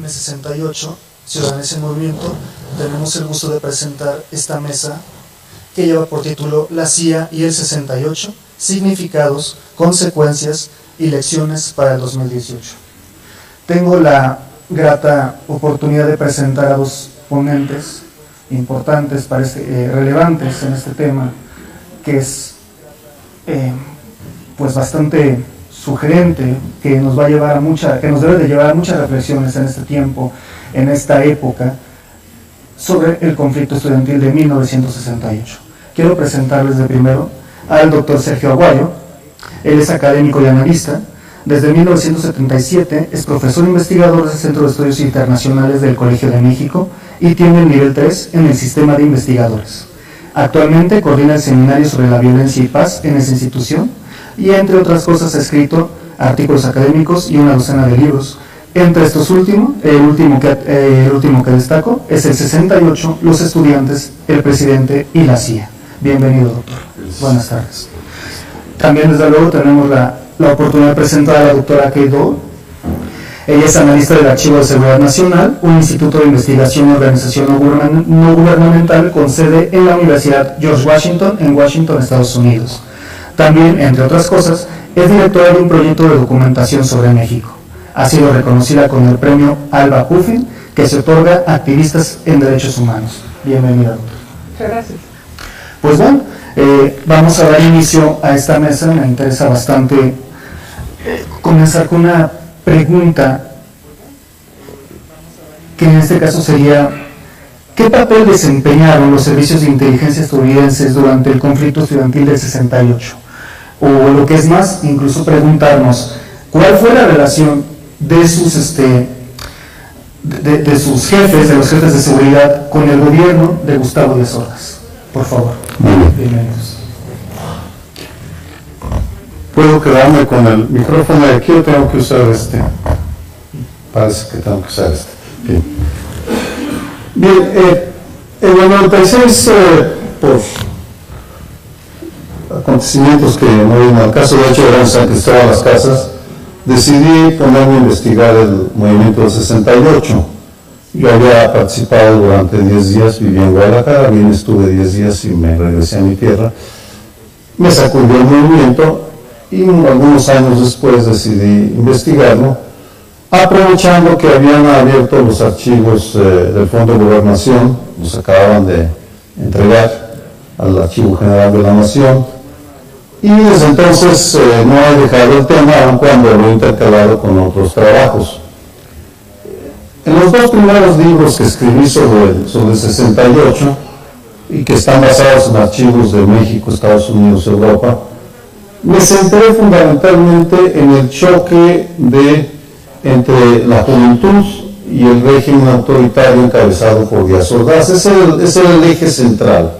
el 68, Ciudadanos en Movimiento, tenemos el gusto de presentar esta mesa que lleva por título La CIA y el 68, significados, consecuencias y lecciones para el 2018. Tengo la grata oportunidad de presentar a dos ponentes importantes, relevantes en este tema, que es pues bastante sugerente, que nos va a llevar a que nos debe de llevar a muchas reflexiones en este tiempo, en esta época, sobre el conflicto estudiantil de 1968. Quiero presentarles de primero al doctor Sergio Aguayo. Él es académico y analista. Desde 1977 es profesor investigador del Centro de Estudios Internacionales del Colegio de México y tiene el nivel 3 en el sistema de investigadores. Actualmente coordina el seminario sobre la violencia y paz en esa institución y, entre otras cosas, ha escrito artículos académicos y una docena de libros. Entre estos últimos, el último que destaco es el 68, los estudiantes, el presidente y la CIA. Bienvenido, doctor. Buenas tardes. También, desde luego, tenemos la oportunidad de presentar a la doctora Kate Doyle. Ella es analista del Archivo de Seguridad Nacional, un instituto de investigación y organización no gubernamental con sede en la Universidad George Washington, en Washington, Estados Unidos. También, entre otras cosas, es directora de un proyecto de documentación sobre México. Ha sido reconocida con el premio Alba Puffin, que se otorga a activistas en derechos humanos. Bienvenida, doctora. Muchas gracias. Pues bueno, vamos a dar inicio a esta mesa. Me interesa bastante comenzar con una pregunta que en este caso sería: ¿qué papel desempeñaron los servicios de inteligencia estadounidenses durante el conflicto estudiantil del 68? O lo que es más, incluso preguntarnos, ¿cuál fue la relación de sus jefes, de los jefes de seguridad, con el gobierno de Gustavo Díaz Ordaz? Por favor. Muy bien. Bienvenidos. ¿Puedo quedarme con el micrófono de aquí o tengo que usar este? Parece que tengo que usar este. Bien. Bien, en el 96, por acontecimientos que no vienen al caso, de hecho eran San Cristóbal Las Casas, decidí ponerme a investigar el movimiento del 68. Yo había participado durante 10 días, viví en Guadalajara, bien estuve 10 días y me regresé a mi tierra. Me sacudió el movimiento y algunos años después decidí investigarlo, aprovechando que habían abierto los archivos del Fondo de Gobernación, los acababan de entregar al Archivo General de la Nación, y desde entonces no he dejado el tema, aun cuando lo he intercalado con otros trabajos. En los dos primeros libros que escribí sobre el 68, y que están basados en archivos de México, Estados Unidos, Europa, me centré fundamentalmente en el choque entre la juventud y el régimen autoritario encabezado por Díaz Ordaz. Ese era el eje central.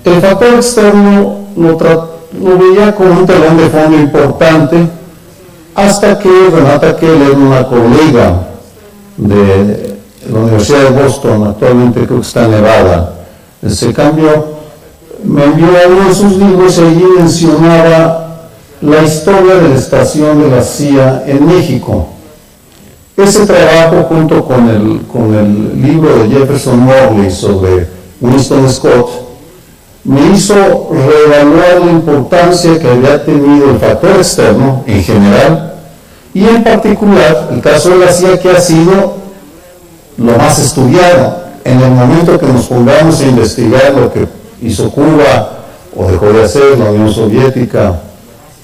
El factor externo lo veía como un telón de fondo importante, hasta que Renata Keller, una colega de la Universidad de Boston, actualmente creo que está en Nevada, se cambió, me envió uno de sus libros y allí mencionaba la historia de la estación de la CIA en México. Ese trabajo, junto con el libro de Jefferson Morley sobre Winston Scott, me hizo reevaluar la importancia que había tenido el factor externo en general y en particular el caso de la CIA, que ha sido lo más estudiado. En el momento que nos pongamos a investigar lo que hizo Cuba o dejó de hacer la Unión Soviética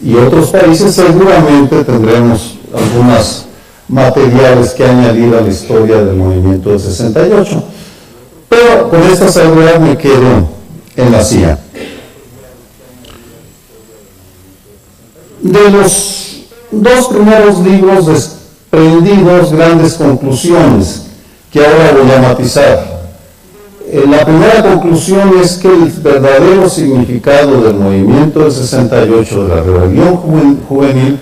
y otros países, seguramente tendremos algunos materiales que añadir a la historia del movimiento del 68. Pero con esta seguridad me quedo en la CIA. De los dos primeros libros desprendí dos grandes conclusiones que ahora voy a matizar. La primera conclusión es que el verdadero significado del movimiento del 68, de la rebelión juvenil,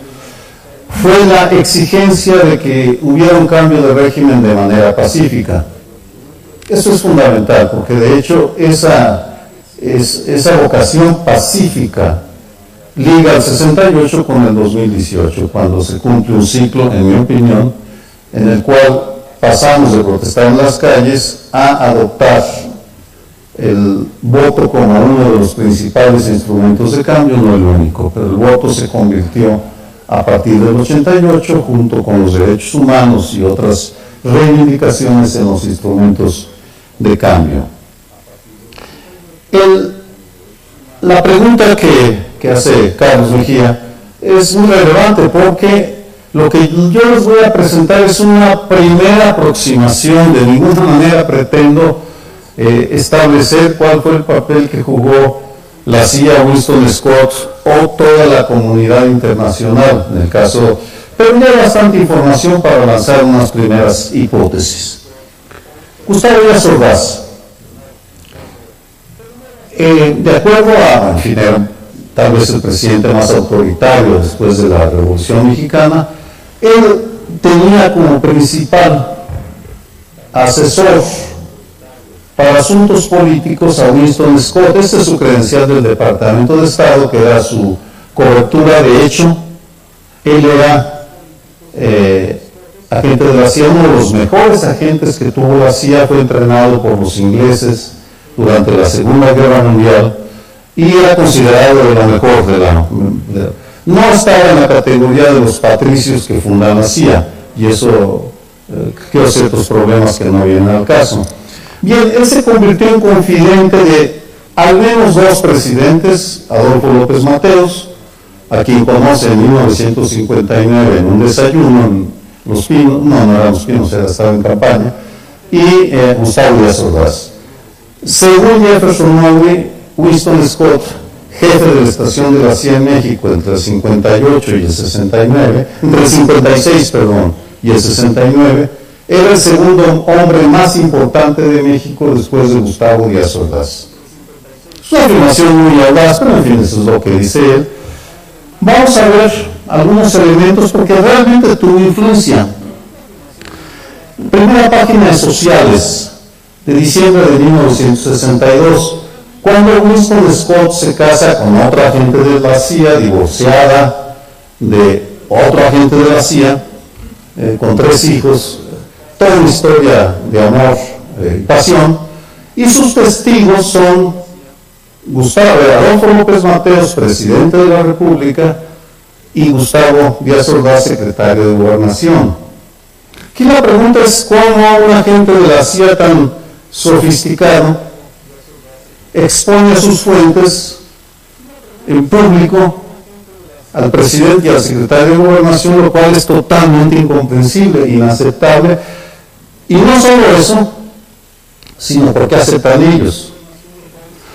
fue la exigencia de que hubiera un cambio de régimen de manera pacífica. Eso es fundamental, porque de hecho esa vocación pacífica liga el 68 con el 2018, cuando se cumple un ciclo, en mi opinión, en el cual pasamos de protestar en las calles a adoptar el voto como uno de los principales instrumentos de cambio, no el único, pero el voto se convirtió a partir del 88, junto con los derechos humanos y otras reivindicaciones, en los instrumentos de cambio. La pregunta que hace Carlos Mejía es muy relevante, porque lo que yo les voy a presentar es una primera aproximación. De ninguna manera pretendo establecer cuál fue el papel que jugó la CIA, Winston Scott o toda la comunidad internacional en el caso, pero ya hay bastante información para lanzar unas primeras hipótesis. Gustavo Díaz Ordaz, de acuerdo a, en fin, era tal vez el presidente más autoritario después de la Revolución Mexicana, él tenía como principal asesor para asuntos políticos a Winston Scott. Este es su credencial del Departamento de Estado, que era su cobertura. De hecho, él era agente de la CIA, uno de los mejores agentes que tuvo la CIA. Fue entrenado por los ingleses durante la Segunda Guerra Mundial y era considerado de lo mejor no estaba en la categoría de los patricios que fundan la CIA, y eso creó ciertos problemas que no vienen al caso. Bien, él se convirtió en confidente de al menos dos presidentes: Adolfo López Mateos, a quien conoce en 1959 en un desayuno en Los Pinos, no eran Los Pinos, estaba en campaña, y Gustavo Díaz Ordaz. Según Jefferson Maury, Winston Scott, jefe de la estación de la CIA en México entre el 58 y el 69, entre el 56, perdón, y el 69, era el segundo hombre más importante de México después de Gustavo Díaz Ordaz. Es una afirmación muy audaz, pero en fin, eso es lo que dice él. Vamos a ver algunos elementos porque realmente tuvo influencia. Primera página de Sociales, de diciembre de 1962, cuando Winston Scott se casa con otra agente de la CIA, divorciada de otro agente de la CIA, con 3 hijos, toda una historia de amor y pasión, y sus testigos son Adolfo López Mateos, presidente de la República, y Gustavo Díaz Ordaz, secretario de Gobernación. Aquí la pregunta es cómo un agente de la CIA tan sofisticado expone a sus fuentes en público al presidente y al secretario de Gobernación, lo cual es totalmente incomprensible, inaceptable. Y no solo eso, sino porque aceptan ellos.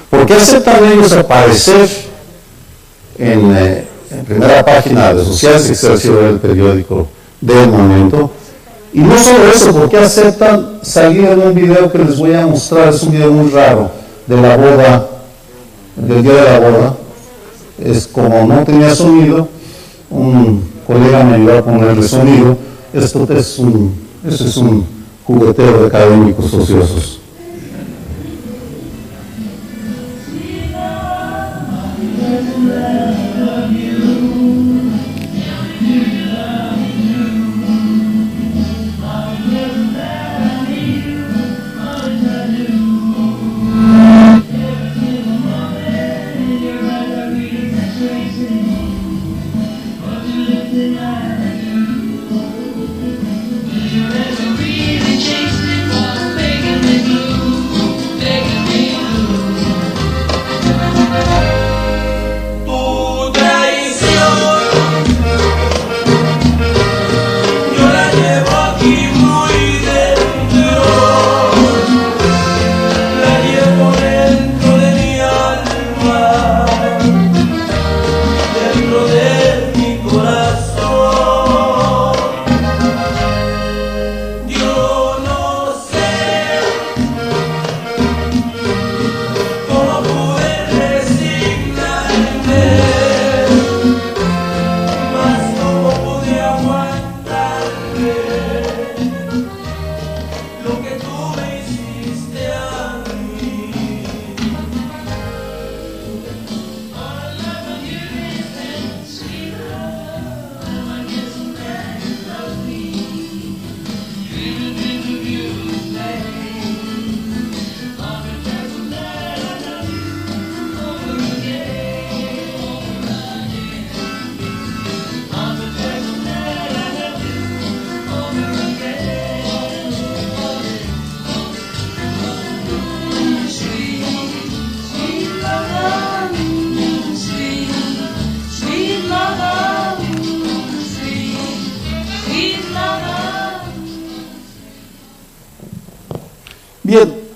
¿Por qué aceptan ellos aparecer en primera página de Sociales y Excelsior, del periódico del momento? Y no solo eso, ¿por qué aceptan salir en un video que les voy a mostrar? Es un video muy raro de la boda, del día de la boda. Es como no tenía sonido, un colega me ayudó a ponerle sonido. Esto es un juguetero de académicos ociosos. Really chasing for begging with you.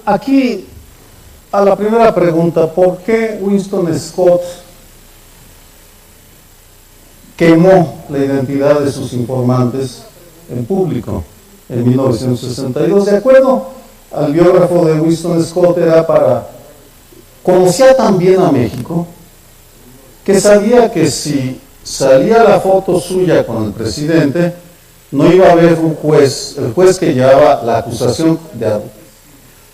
aquí, a la primera pregunta, ¿por qué Winston Scott quemó la identidad de sus informantes en público en 1962? De acuerdo al biógrafo de Winston Scott, conocía tan bien a México que sabía que si salía la foto suya con el presidente, no iba a haber un juez, el juez que llevaba la acusación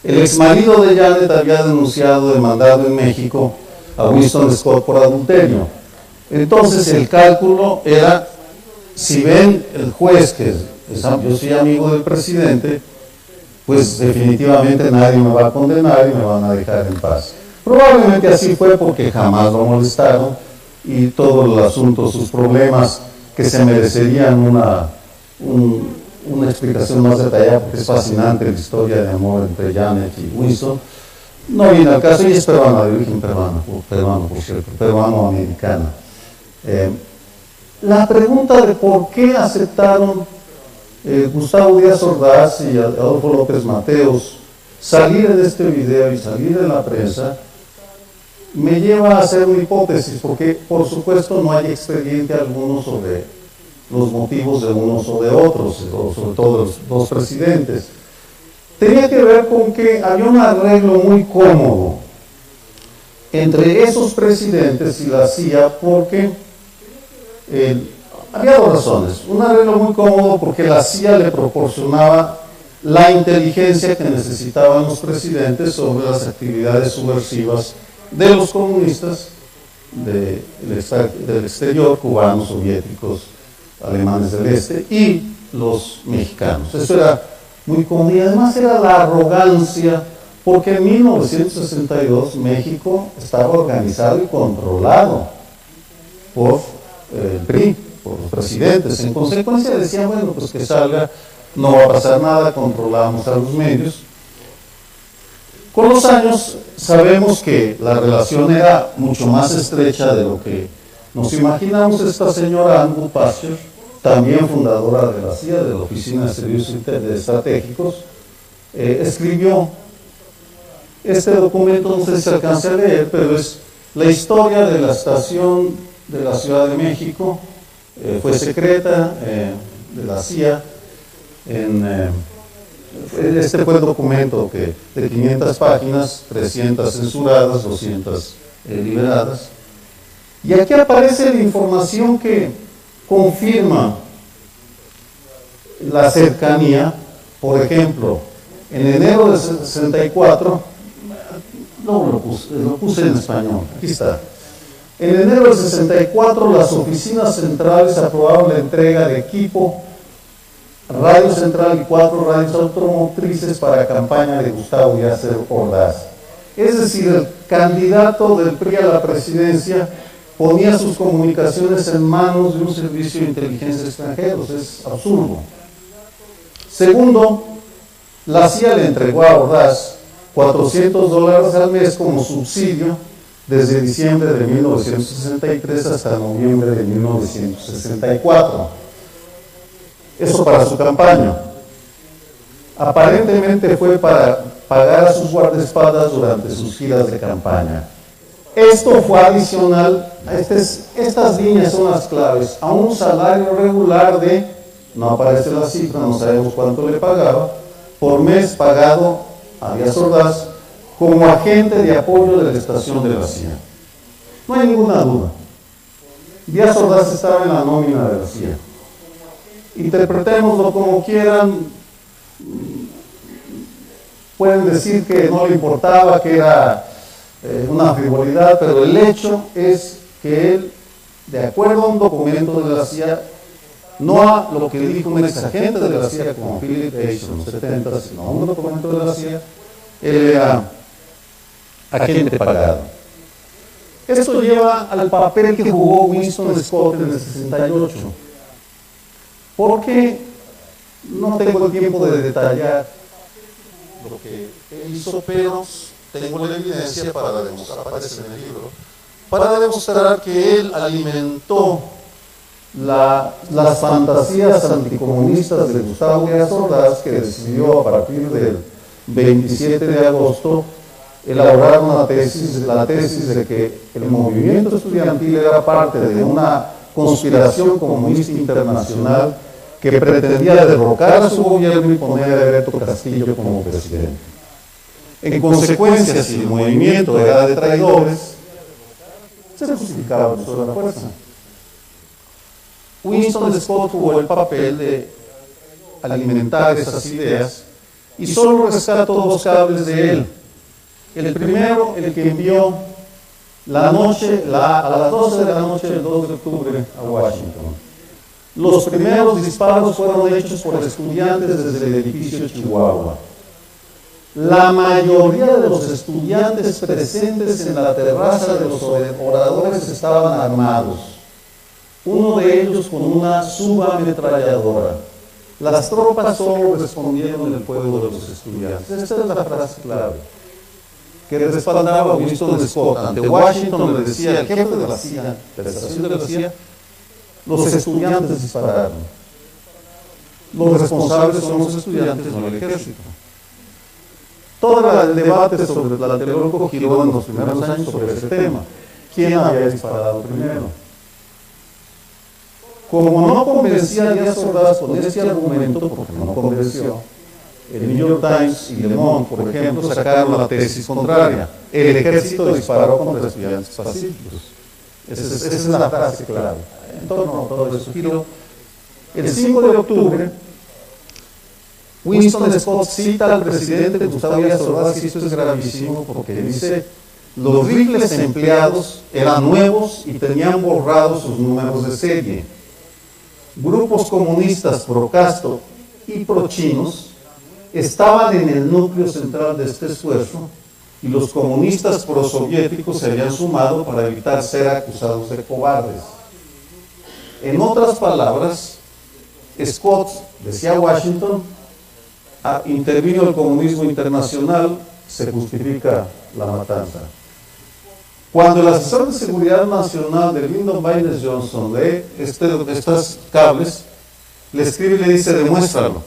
el exmarido de Janet había demandado en México a Winston Scott por adulterio. Entonces el cálculo era, si ven el juez yo soy amigo del presidente, pues definitivamente nadie me va a condenar y me van a dejar en paz. Probablemente así fue porque jamás lo molestaron y todo el asunto, sus problemas que se merecerían una explicación más detallada, porque es fascinante la historia de amor entre Janet y Winston, no viene al caso. Ella es peruana, de origen peruano, por cierto, peruano-americana. La pregunta de por qué aceptaron Gustavo Díaz Ordaz y Adolfo López Mateos salir en este video y salir en la prensa, me lleva a hacer una hipótesis, porque por supuesto no hay expediente alguno sobre los motivos de unos o de otros, o sobre todo los dos presidentes. Tenía que ver con que había un arreglo muy cómodo entre esos presidentes y la CIA, porque había dos razones. Un arreglo muy cómodo porque la CIA le proporcionaba la inteligencia que necesitaban los presidentes sobre las actividades subversivas de los comunistas del exterior, cubanos, soviéticos, alemanes del este, y los mexicanos. Eso era muy cómodo, y además era la arrogancia, porque en 1962 México estaba organizado y controlado por el PRI, por los presidentes. En consecuencia decían, bueno, pues que salga, no va a pasar nada, controlamos a los medios. Con los años sabemos que la relación era mucho más estrecha de lo que nos imaginamos. Esta señora Ann Goodpaster, también fundadora de la CIA, de la Oficina de Servicios Estratégicos, escribió este documento, no sé si se alcance a leer, pero es la historia de la estación de la Ciudad de México. Fue secreta de la CIA. Este fue el documento de 500 páginas, 300 censuradas, 200 liberadas. Y aquí aparece la información que confirma la cercanía. Por ejemplo, en enero del 64, lo puse en español, aquí está. En enero del 64, las oficinas centrales aprobaron la entrega de equipo, radio central y 4 radios automotrices para campaña de Gustavo Díaz Ordaz. Es decir, el candidato del PRI a la presidencia ponía sus comunicaciones en manos de un servicio de inteligencia extranjeros. Es absurdo. Segundo, la CIA le entregó a Ordaz $400 al mes como subsidio desde diciembre de 1963 hasta noviembre de 1964. Eso para su campaña. Aparentemente fue para pagar a sus guardaespaldas durante sus giras de campaña. Esto fue adicional, estas líneas son las claves, a un salario regular de, no aparece la cifra, no sabemos cuánto le pagaba, por mes pagado a Díaz Ordaz como agente de apoyo de la estación de la CIA. No hay ninguna duda. Díaz Ordaz estaba en la nómina de la CIA. Interpretémoslo como quieran, pueden decir que no le importaba, que era una frivolidad, pero el hecho es que él, de acuerdo a un documento de la CIA, no a lo que dijo un exagente de la CIA como Philip H. en los 70, sino a un documento de la CIA, él era agente pagado. Esto lleva al papel que jugó Winston Scott en el 68. Porque no tengo el tiempo de detallar lo que él hizo, pero tengo la evidencia para demostrar, aparece en el libro, para demostrar que él alimentó las fantasías anticomunistas de Gustavo Díaz Ordaz, que decidió a partir del 27 de agosto, elaboraron la tesis de que el movimiento estudiantil era parte de una conspiración comunista internacional que pretendía derrocar a su gobierno y poner a Alberto Castillo como presidente. En consecuencia, si el movimiento era de traidores, se justificaba el uso de la fuerza. Winston Scott jugó el papel de alimentar esas ideas y solo rescato dos cables de él. El primero, el que envió a las 12 de la noche del 2 de octubre a Washington. Los primeros disparos fueron hechos por estudiantes desde el edificio Chihuahua. La mayoría de los estudiantes presentes en la terraza de los oradores estaban armados. Uno de ellos con una subametralladora. Las tropas solo respondieron en el fuego de los estudiantes. Esta es la frase clave que respaldaba a Winston Scott. Ante Washington le decía el jefe de la CIA, de la estación de la CIA, los estudiantes dispararon. Los responsables son los estudiantes, no el ejército. Todo el debate sobre el Tlatelolco giró en los primeros años sobre ese tema. ¿Quién había disparado primero? Como no convencía a Díaz Ordaz con este argumento, porque no convenció, el New York Times y Le Monde, por ejemplo, sacaron la tesis contraria. El ejército disparó contra estudiantes pacíficos. Esa es la frase clave. En torno a todo eso giró. El 5 de octubre, Winston Scott cita al presidente Gustavo Díaz Ordaz, y esto es gravísimo porque dice: los rifles empleados eran nuevos y tenían borrados sus números de serie. Grupos comunistas pro-Castro y pro-chinos estaban en el núcleo central de este esfuerzo y los comunistas pro-soviéticos se habían sumado para evitar ser acusados de cobardes. En otras palabras, Scott decía a Washington: intervino el comunismo internacional, se justifica la matanza. Cuando el asesor de seguridad nacional de Lyndon Baines Johnson lee estos cables, le escribe y le dice: demuéstralo.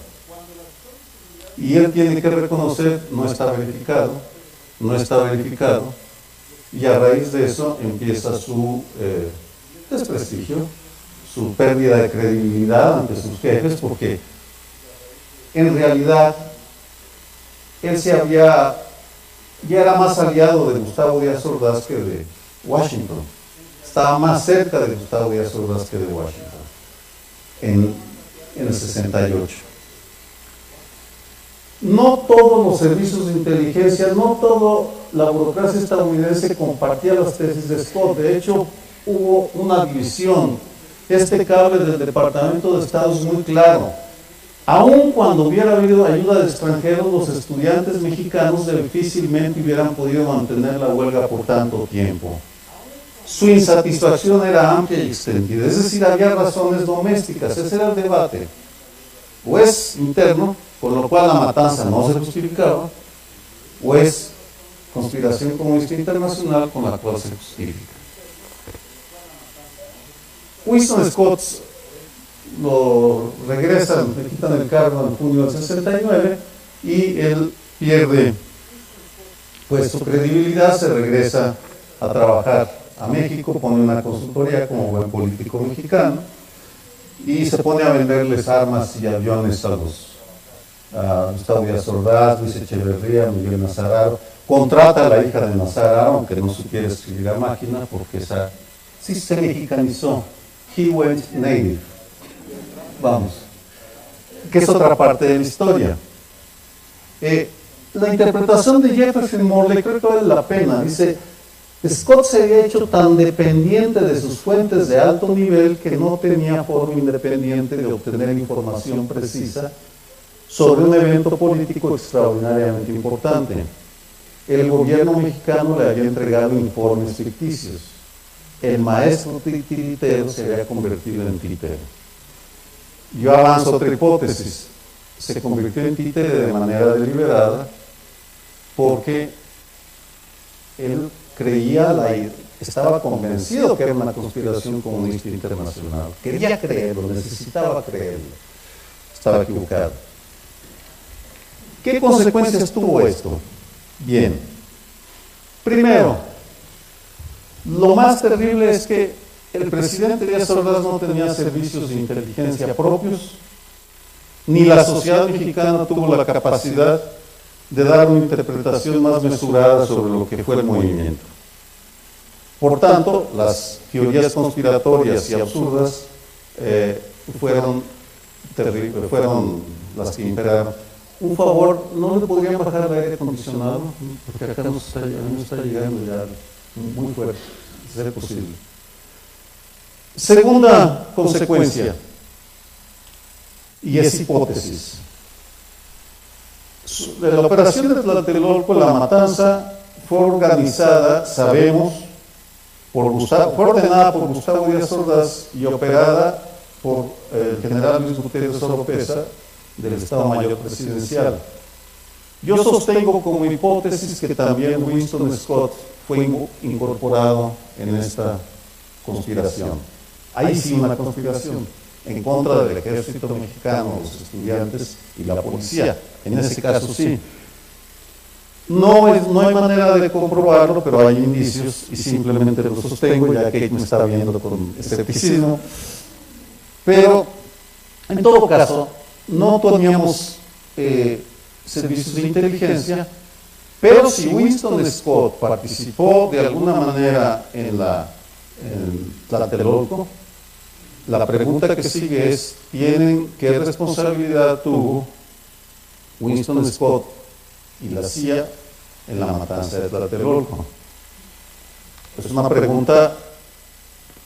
Y él tiene que reconocer: no está verificado, no está verificado. Y a raíz de eso empieza su desprestigio, su pérdida de credibilidad ante sus jefes, porque en realidad él ya era más aliado de Gustavo Díaz Ordaz que de Washington. Estaba más cerca de Gustavo Díaz Ordaz que de Washington en el 68. No todos los servicios de inteligencia, no toda la burocracia estadounidense compartía las tesis de Scott. De hecho, hubo una división. Este cable del Departamento de Estado es muy claro. Aun cuando hubiera habido ayuda de extranjeros, los estudiantes mexicanos difícilmente hubieran podido mantener la huelga por tanto tiempo. Su insatisfacción era amplia y extendida, es decir, había razones domésticas. Ese era el debate. O es interno, por lo cual la matanza no se justificaba, o es conspiración comunista internacional, con la cual se justifica. Winston Scott lo regresan, le quitan el cargo en junio del 69 y él pierde pues su credibilidad, se regresa a trabajar a México, pone una consultoría como buen político mexicano y se pone a venderles armas y aviones a Gustavo Díaz Ordaz, Luis Echeverría, Miguel Nazararo. Contrata a la hija de Nazararo, aunque no supiera escribir a máquina, porque esa sí se mexicanizó. He went native. Vamos, que es otra parte de la historia. La interpretación de Jefferson Morley creo que vale la pena. Dice: Scott se había hecho tan dependiente de sus fuentes de alto nivel que no tenía forma independiente de obtener información precisa sobre un evento político extraordinariamente importante. El gobierno mexicano le había entregado informes ficticios. El maestro titiritero se había convertido en títere. Yo avanzo otra hipótesis: se convirtió en títere de manera deliberada porque él estaba convencido que era una conspiración comunista internacional. Quería creerlo, necesitaba creerlo. Estaba equivocado. ¿Qué consecuencias tuvo esto? Bien, primero, lo más terrible es que el presidente Díaz Ordaz no tenía servicios de inteligencia propios, ni la sociedad mexicana tuvo la capacidad de dar una interpretación más mesurada sobre lo que fue el movimiento. Por tanto, las teorías conspiratorias y absurdas fueron las que imperaron. Un favor, ¿no le podrían bajar el aire acondicionado? Porque acá nos está llegando ya muy fuerte, si es posible. Segunda consecuencia, y es hipótesis. La operación de Tlatelolco, la matanza, fue organizada, sabemos, fue ordenada por Gustavo Díaz Ordaz y operada por el general Luis Gutiérrez Oropeza del Estado Mayor Presidencial. Yo sostengo como hipótesis que también Winston Scott fue incorporado en esta conspiración. Hay sí una conspiración en contra del ejército mexicano, los estudiantes y la policía. En ese caso sí. No hay manera de comprobarlo, pero hay indicios y simplemente lo sostengo, ya que Kate me está viendo con escepticismo. Pero, en todo caso, no teníamos servicios de inteligencia, pero si Winston Scott participó de alguna manera en Tlatelolco, la pregunta que sigue es, ¿qué responsabilidad tuvo Winston Scott y la CIA en la matanza de Tlatelolco? Es una pregunta,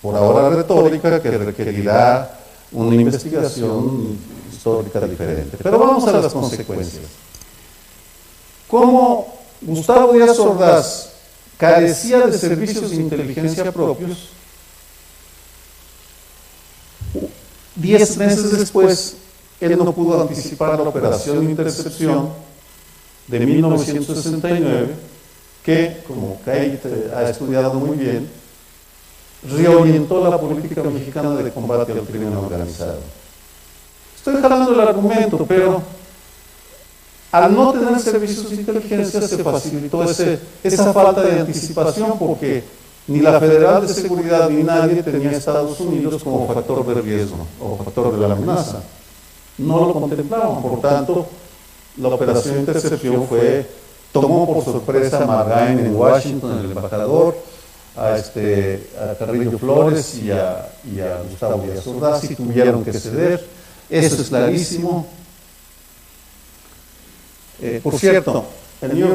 por ahora retórica, que requerirá una investigación histórica diferente. Pero vamos a las consecuencias. Como Gustavo Díaz Ordaz carecía de servicios de inteligencia propios, 10 meses después, él no pudo anticipar la operación de intercepción de 1969, que, como Kate ha estudiado muy bien, reorientó la política mexicana de combate al crimen organizado. Estoy jalando el argumento, pero al no tener servicios de inteligencia se facilitó esa falta de anticipación, porque ni la Federal de Seguridad ni nadie tenía a Estados Unidos como factor de riesgo o factor de la amenaza. No lo contemplaban, por tanto, la operación de intercepción tomó por sorpresa a Margain en Washington, el embajador, a Carrillo Flores y a Gustavo Díaz Ordaz, y tuvieron que ceder. Eso es clarísimo. Por cierto,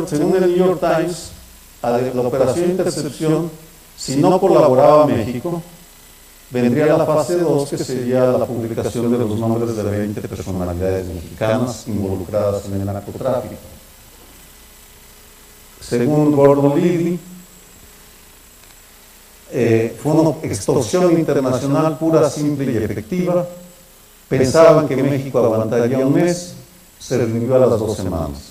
según el New York Times, la operación de intercepción, si no colaboraba México, vendría la fase 2, que sería la publicación de los nombres de 20 personalidades mexicanas involucradas en el narcotráfico. Según Gordon Liddy, fue una extorsión internacional pura, simple y efectiva. Pensaban que México aguantaría un mes, se rindió a las 2 semanas.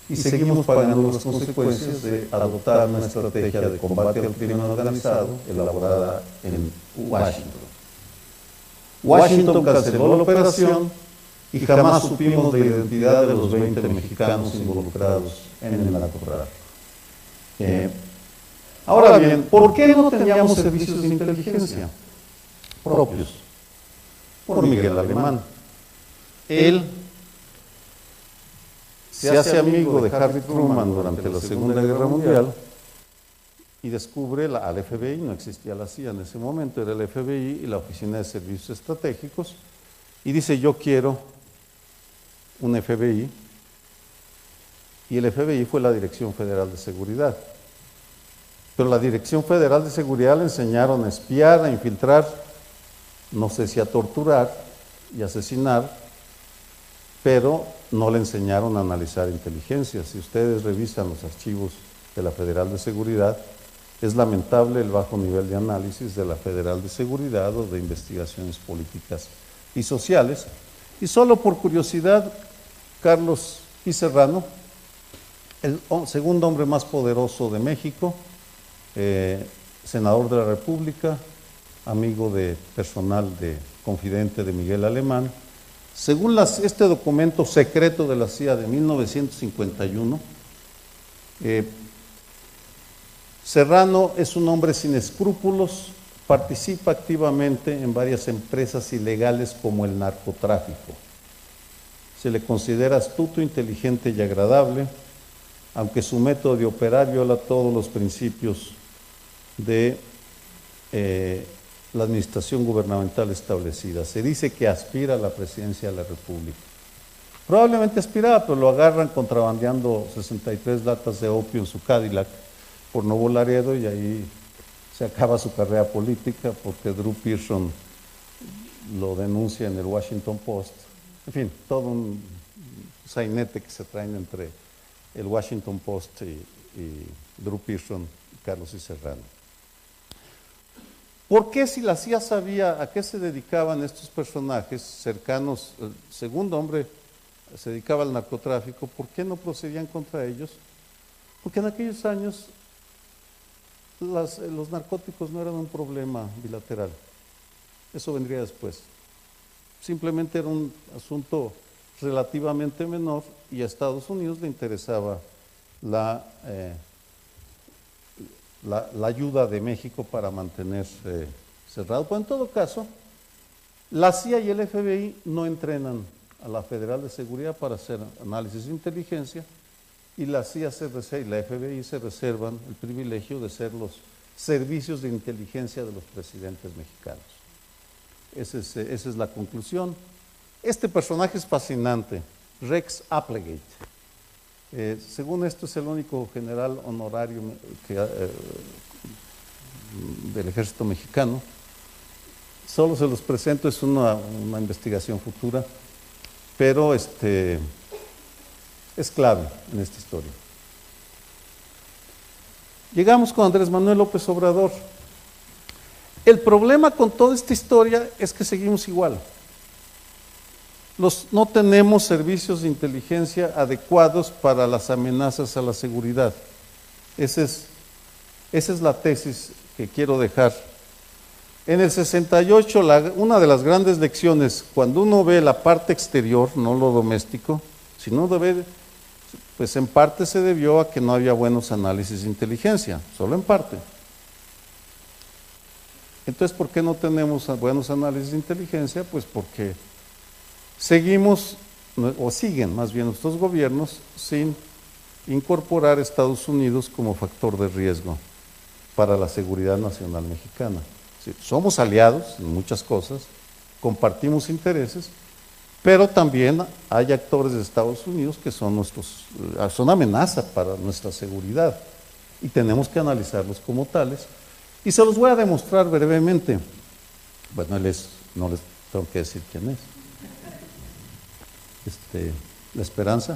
Y seguimos pagando las consecuencias de adoptar una estrategia de combate al crimen organizado elaborada en Washington. Washington canceló la operación y jamás supimos la identidad de los 20 mexicanos involucrados en el narcotráfico. Ahora bien, ¿por qué no teníamos servicios de inteligencia propios? Por Miguel Alemán. Él se hace amigo de Harry Truman durante la Segunda Guerra Mundial y descubre al FBI. No existía la CIA en ese momento, era el FBI y la Oficina de Servicios Estratégicos, y dice: yo quiero un FBI, y el FBI fue la Dirección Federal de Seguridad. Pero la Dirección Federal de Seguridad le enseñaron a espiar, a infiltrar, no sé si a torturar y asesinar, pero no le enseñaron a analizar inteligencia. Si ustedes revisan los archivos de la Federal de Seguridad, es lamentable el bajo nivel de análisis de la Federal de Seguridad o de investigaciones políticas y sociales. Y solo por curiosidad, Carlos P. Serrano, el segundo hombre más poderoso de México, senador de la República, amigo personal confidente de Miguel Alemán, Según este documento secreto de la CIA de 1951, Serrano es un hombre sin escrúpulos, participa activamente en varias empresas ilegales como el narcotráfico. Se le considera astuto, inteligente y agradable, aunque su método de operar viola todos los principios de la administración gubernamental establecida. Se dice que aspira a la presidencia de la República. Probablemente aspiraba, pero lo agarran contrabandeando 63 latas de opio en su Cadillac por Nuevo Laredo y ahí se acaba su carrera política porque Drew Pearson lo denuncia en el Washington Post. En fin, todo un sainete que se traen entre el Washington Post y Drew Pearson y Carlos I. Serrano. ¿Por qué, si la CIA sabía a qué se dedicaban estos personajes cercanos? El segundo hombre se dedicaba al narcotráfico. ¿Por qué no procedían contra ellos? Porque en aquellos años los narcóticos no eran un problema bilateral. Eso vendría después. Simplemente era un asunto relativamente menor y a Estados Unidos le interesaba la ayuda de México para mantenerse cerrado. Pero en todo caso, la CIA y el FBI no entrenan a la Federal de Seguridad para hacer análisis de inteligencia y la CIA y la FBI se reservan el privilegio de ser los servicios de inteligencia de los presidentes mexicanos. Esa es la conclusión. Este personaje es fascinante, Rex Applegate. Según esto es el único general honorario del ejército mexicano. Solo se los presento, es una investigación futura, pero es clave en esta historia. Llegamos con Andrés Manuel López Obrador. El problema con toda esta historia es que seguimos igual. No tenemos servicios de inteligencia adecuados para las amenazas a la seguridad. Esa es la tesis que quiero dejar. En el 68, una de las grandes lecciones, cuando uno ve la parte exterior, no lo doméstico, sino pues en parte se debió a que no había buenos análisis de inteligencia, solo en parte. Entonces, ¿por qué no tenemos buenos análisis de inteligencia? Pues porque seguimos, o siguen más bien nuestros gobiernos, sin incorporar a Estados Unidos como factor de riesgo para la seguridad nacional mexicana. Sí, somos aliados en muchas cosas, compartimos intereses, pero también hay actores de Estados Unidos que son amenaza para nuestra seguridad y tenemos que analizarlos como tales. Y se los voy a demostrar brevemente. Bueno, no les tengo que decir quién es. La Esperanza.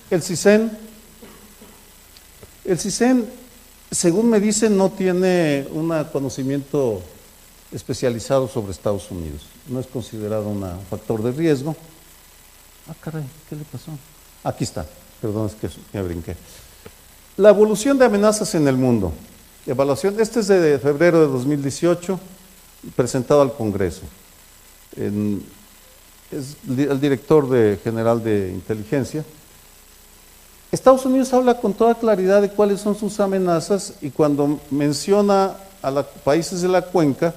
El CISEN, según me dicen, no tiene un conocimiento especializado sobre Estados Unidos. No es considerado un factor de riesgo. Ah, caray, ¿qué le pasó? Aquí está, perdón, es que me brinqué. La evolución de amenazas en el mundo. Evaluación, este es de febrero de 2018, presentado al Congreso. Es el director general de inteligencia. Estados Unidos habla con toda claridad de cuáles son sus amenazas y cuando menciona a los países de la cuenca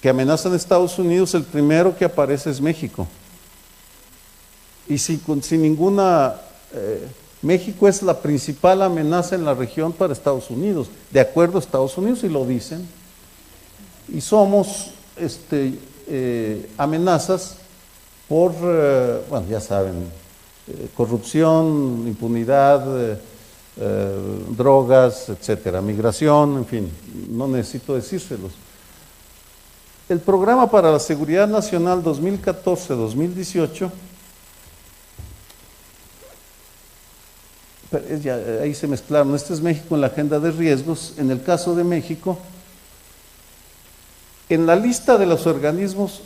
que amenazan a Estados Unidos, el primero que aparece es México. Y sin ninguna... México es la principal amenaza en la región para Estados Unidos, de acuerdo a Estados Unidos, y lo dicen. Y somos amenazas por, bueno, ya saben, corrupción, impunidad, drogas, etcétera, migración, en fin, no necesito decírselos. El Programa para la Seguridad Nacional 2014-2018, ahí se mezclaron, este es México en la agenda de riesgos. En el caso de México, en la lista de los organismos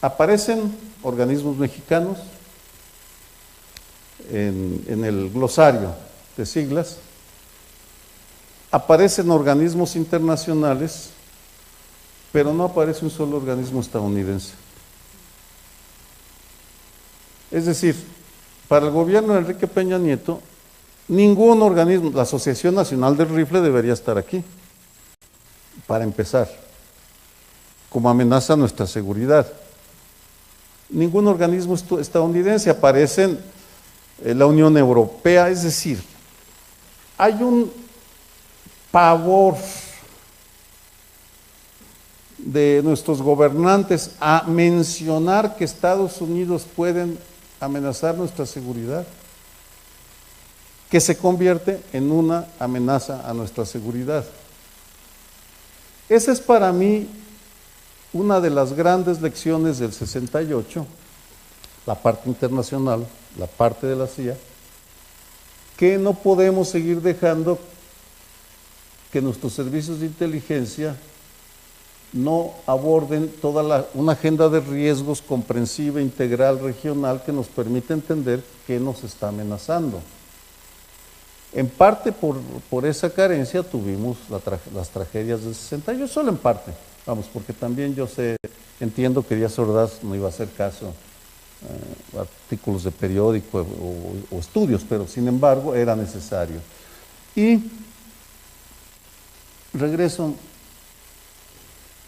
aparecen organismos mexicanos, en el glosario de siglas, aparecen organismos internacionales, pero no aparece un solo organismo estadounidense. Es decir, para el gobierno de Enrique Peña Nieto, ningún organismo, la Asociación Nacional del Rifle debería estar aquí, para empezar, como amenaza a nuestra seguridad. Ningún organismo estadounidense, aparece en la Unión Europea, es decir, hay un pavor de nuestros gobernantes a mencionar que Estados Unidos pueden amenazar nuestra seguridad, que se convierte en una amenaza a nuestra seguridad. Esa es para mí una de las grandes lecciones del 68, la parte internacional, la parte de la CIA, que no podemos seguir dejando que nuestros servicios de inteligencia no aborden toda una agenda de riesgos comprensiva, integral, regional, que nos permite entender qué nos está amenazando. En parte por esa carencia tuvimos las tragedias del 68, solo en parte, vamos, porque también yo entiendo que Díaz Ordaz no iba a hacer caso a artículos de periódico o estudios, pero sin embargo era necesario. Y regreso,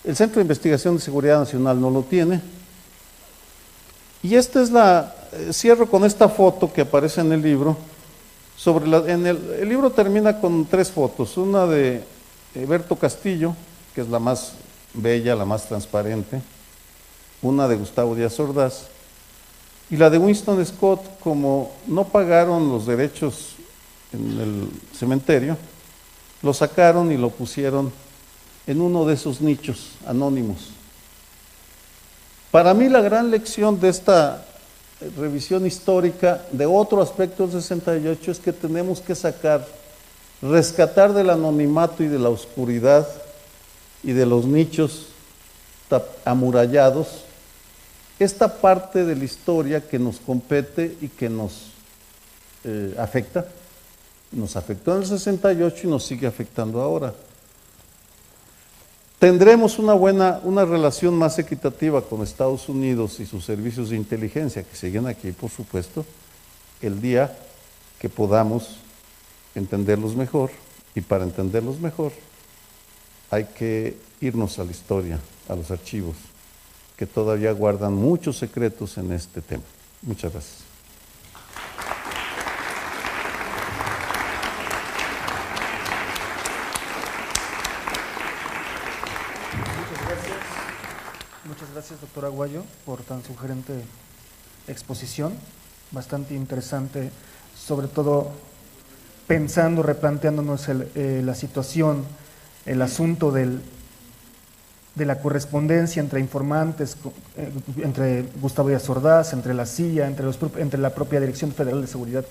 el Centro de Investigación de Seguridad Nacional no lo tiene, y esta es cierro con esta foto que aparece en el libro. El libro termina con 3 fotos, una de Berto Castillo, que es la más bella, la más transparente, una de Gustavo Díaz Ordaz, y la de Winston Scott. Como no pagaron los derechos en el cementerio, lo sacaron y lo pusieron en uno de esos nichos anónimos. Para mí la gran lección de esta revisión histórica de otro aspecto del 68 es que tenemos que rescatar del anonimato y de la oscuridad y de los nichos amurallados esta parte de la historia que nos compete y que nos afecta. Nos afectó en el 68 y nos sigue afectando ahora. Tendremos una relación más equitativa con Estados Unidos y sus servicios de inteligencia, que siguen aquí, por supuesto, el día que podamos entenderlos mejor, y para entenderlos mejor hay que irnos a la historia, a los archivos, que todavía guardan muchos secretos en este tema. Muchas gracias. Muchas gracias, doctor Aguayo, por tan sugerente exposición, bastante interesante, sobre todo pensando, replanteándonos la situación, el asunto de la correspondencia entre informantes, entre Gustavo Díaz Ordaz, entre la CIA, entre la propia Dirección Federal de Seguridad.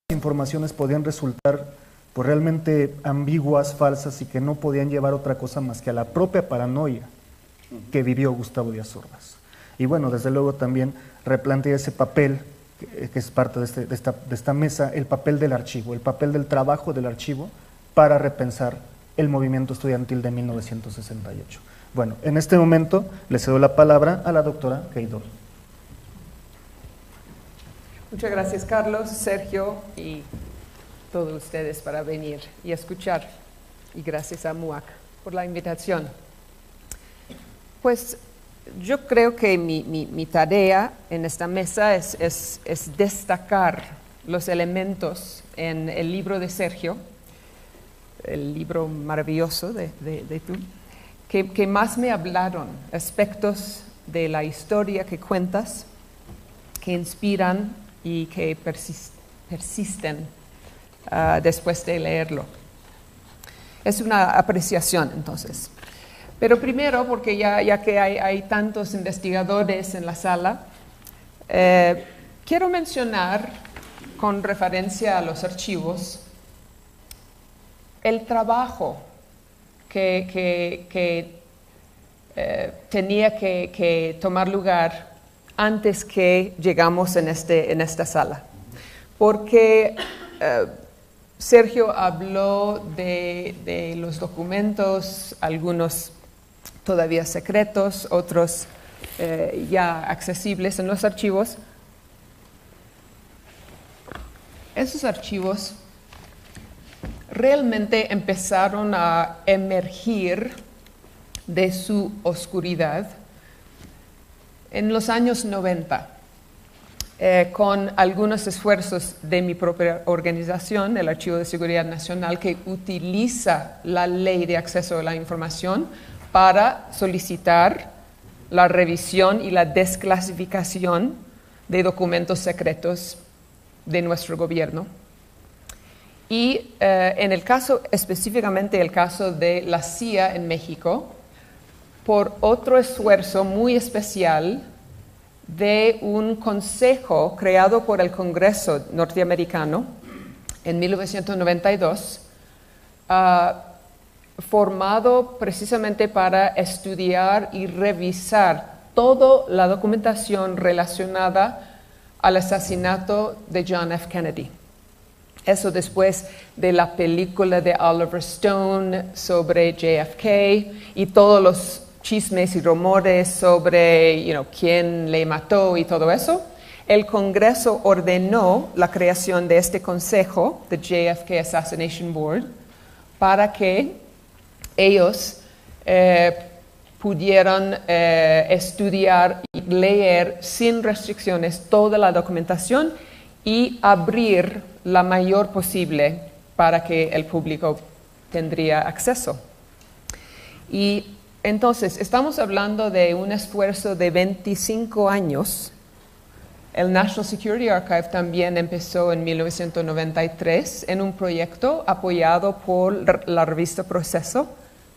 Las informaciones podían resultar pues realmente ambiguas, falsas, y que no podían llevar otra cosa más que a la propia paranoia que vivió Gustavo Díaz Ordaz. Y bueno, desde luego también replantear ese papel, que es parte de esta mesa, el papel del archivo, el papel del trabajo del archivo para repensar el movimiento estudiantil de 1968. Bueno, en este momento le cedo la palabra a la doctora Keidor. Muchas gracias, Carlos, Sergio y todos ustedes para venir y escuchar, y gracias a MUAC por la invitación. Pues yo creo que mi tarea en esta mesa es destacar los elementos en el libro de Sergio, el libro maravilloso de tú, que más me hablaron, aspectos de la historia que cuentas, que inspiran y que persisten después de leerlo. Es una apreciación, entonces. Pero primero, porque ya que hay tantos investigadores en la sala, quiero mencionar, con referencia a los archivos, el trabajo que tenía que tomar lugar antes que llegamos en esta sala. Porque Sergio habló de los documentos, algunos todavía secretos, otros ya accesibles en los archivos. Esos archivos realmente empezaron a emergir de su oscuridad en los años 90, con algunos esfuerzos de mi propia organización, el Archivo de Seguridad Nacional, que utiliza la Ley de Acceso a la Información para solicitar la revisión y la desclasificación de documentos secretos de nuestro gobierno. Y en el caso, específicamente el caso de la CIA en México, por otro esfuerzo muy especial de un consejo creado por el Congreso norteamericano en 1992, formado precisamente para estudiar y revisar toda la documentación relacionada al asesinato de John F. Kennedy. Eso después de la película de Oliver Stone sobre JFK y todos los chismes y rumores sobre quién le mató y todo eso. El Congreso ordenó la creación de este consejo, the JFK Assassination Board, para que ellos pudieran estudiar y leer sin restricciones toda la documentación y abrir la mayor posible para que el público tendría acceso. Y entonces, estamos hablando de un esfuerzo de 25 años. El National Security Archive también empezó en 1993 en un proyecto apoyado por la revista Proceso,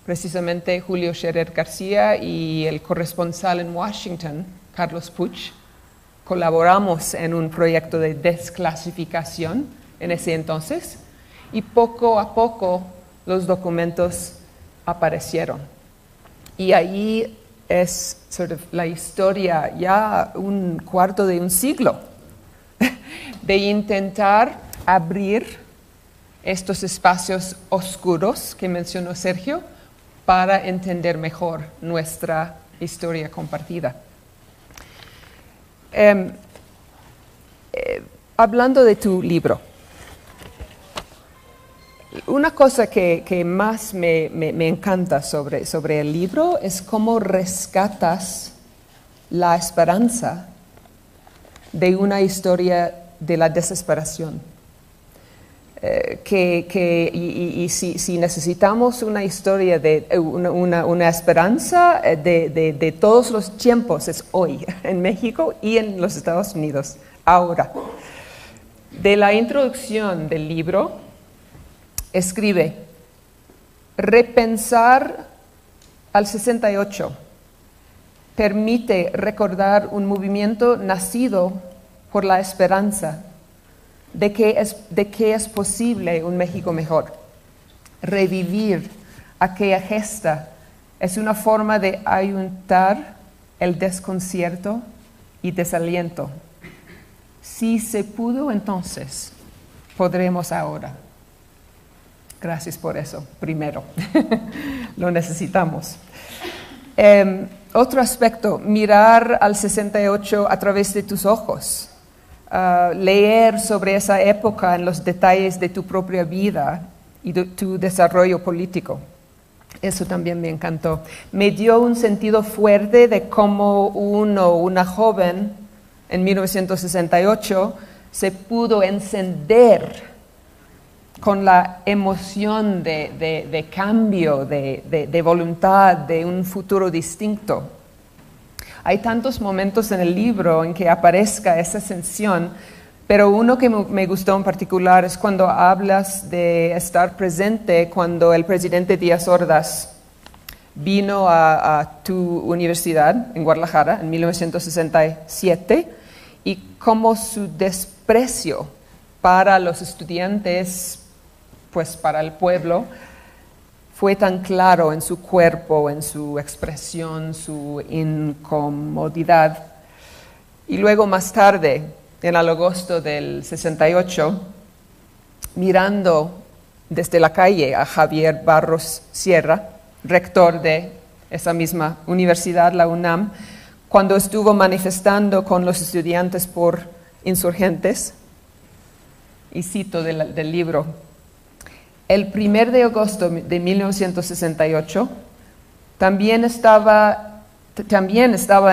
precisamente Julio Scherer García y el corresponsal en Washington, Carlos Puch. Colaboramos en un proyecto de desclasificación en ese entonces y poco a poco los documentos aparecieron. Y ahí es la historia, ya un cuarto de un siglo, de intentar abrir estos espacios oscuros que mencionó Sergio para entender mejor nuestra historia compartida. Hablando de tu libro, una cosa que más me encanta sobre el libro es cómo rescatas la esperanza de una historia de la desesperación. Si necesitamos una historia de una esperanza de todos los tiempos, es hoy, en México y en los Estados Unidos, ahora. De la introducción del libro, escribe: repensar al 68 permite recordar un movimiento nacido por la esperanza de que es posible un México mejor. Revivir aquella gesta es una forma de ayuntar el desconcierto y desaliento. Si se pudo entonces, podremos ahora. Gracias por eso, primero. Lo necesitamos. Otro aspecto, mirar al 68 a través de tus ojos. Leer sobre esa época en los detalles de tu propia vida y de tu desarrollo político. Eso también me encantó. Me dio un sentido fuerte de cómo una joven en 1968 se pudo encender con la emoción de cambio, de voluntad, de un futuro distinto. Hay tantos momentos en el libro en que aparezca esa sensación, pero uno que me gustó en particular es cuando hablas de estar presente cuando el presidente Díaz Ordaz vino a tu universidad en Guadalajara en 1967 y cómo su desprecio para los estudiantes, pues para el pueblo, fue tan claro en su cuerpo, en su expresión, su incomodidad. Y luego más tarde, en el agosto del 68, mirando desde la calle a Javier Barros Sierra, rector de esa misma universidad, la UNAM, cuando estuvo manifestando con los estudiantes por insurgentes, y cito del libro: el 1 de agosto de 1968 también estaba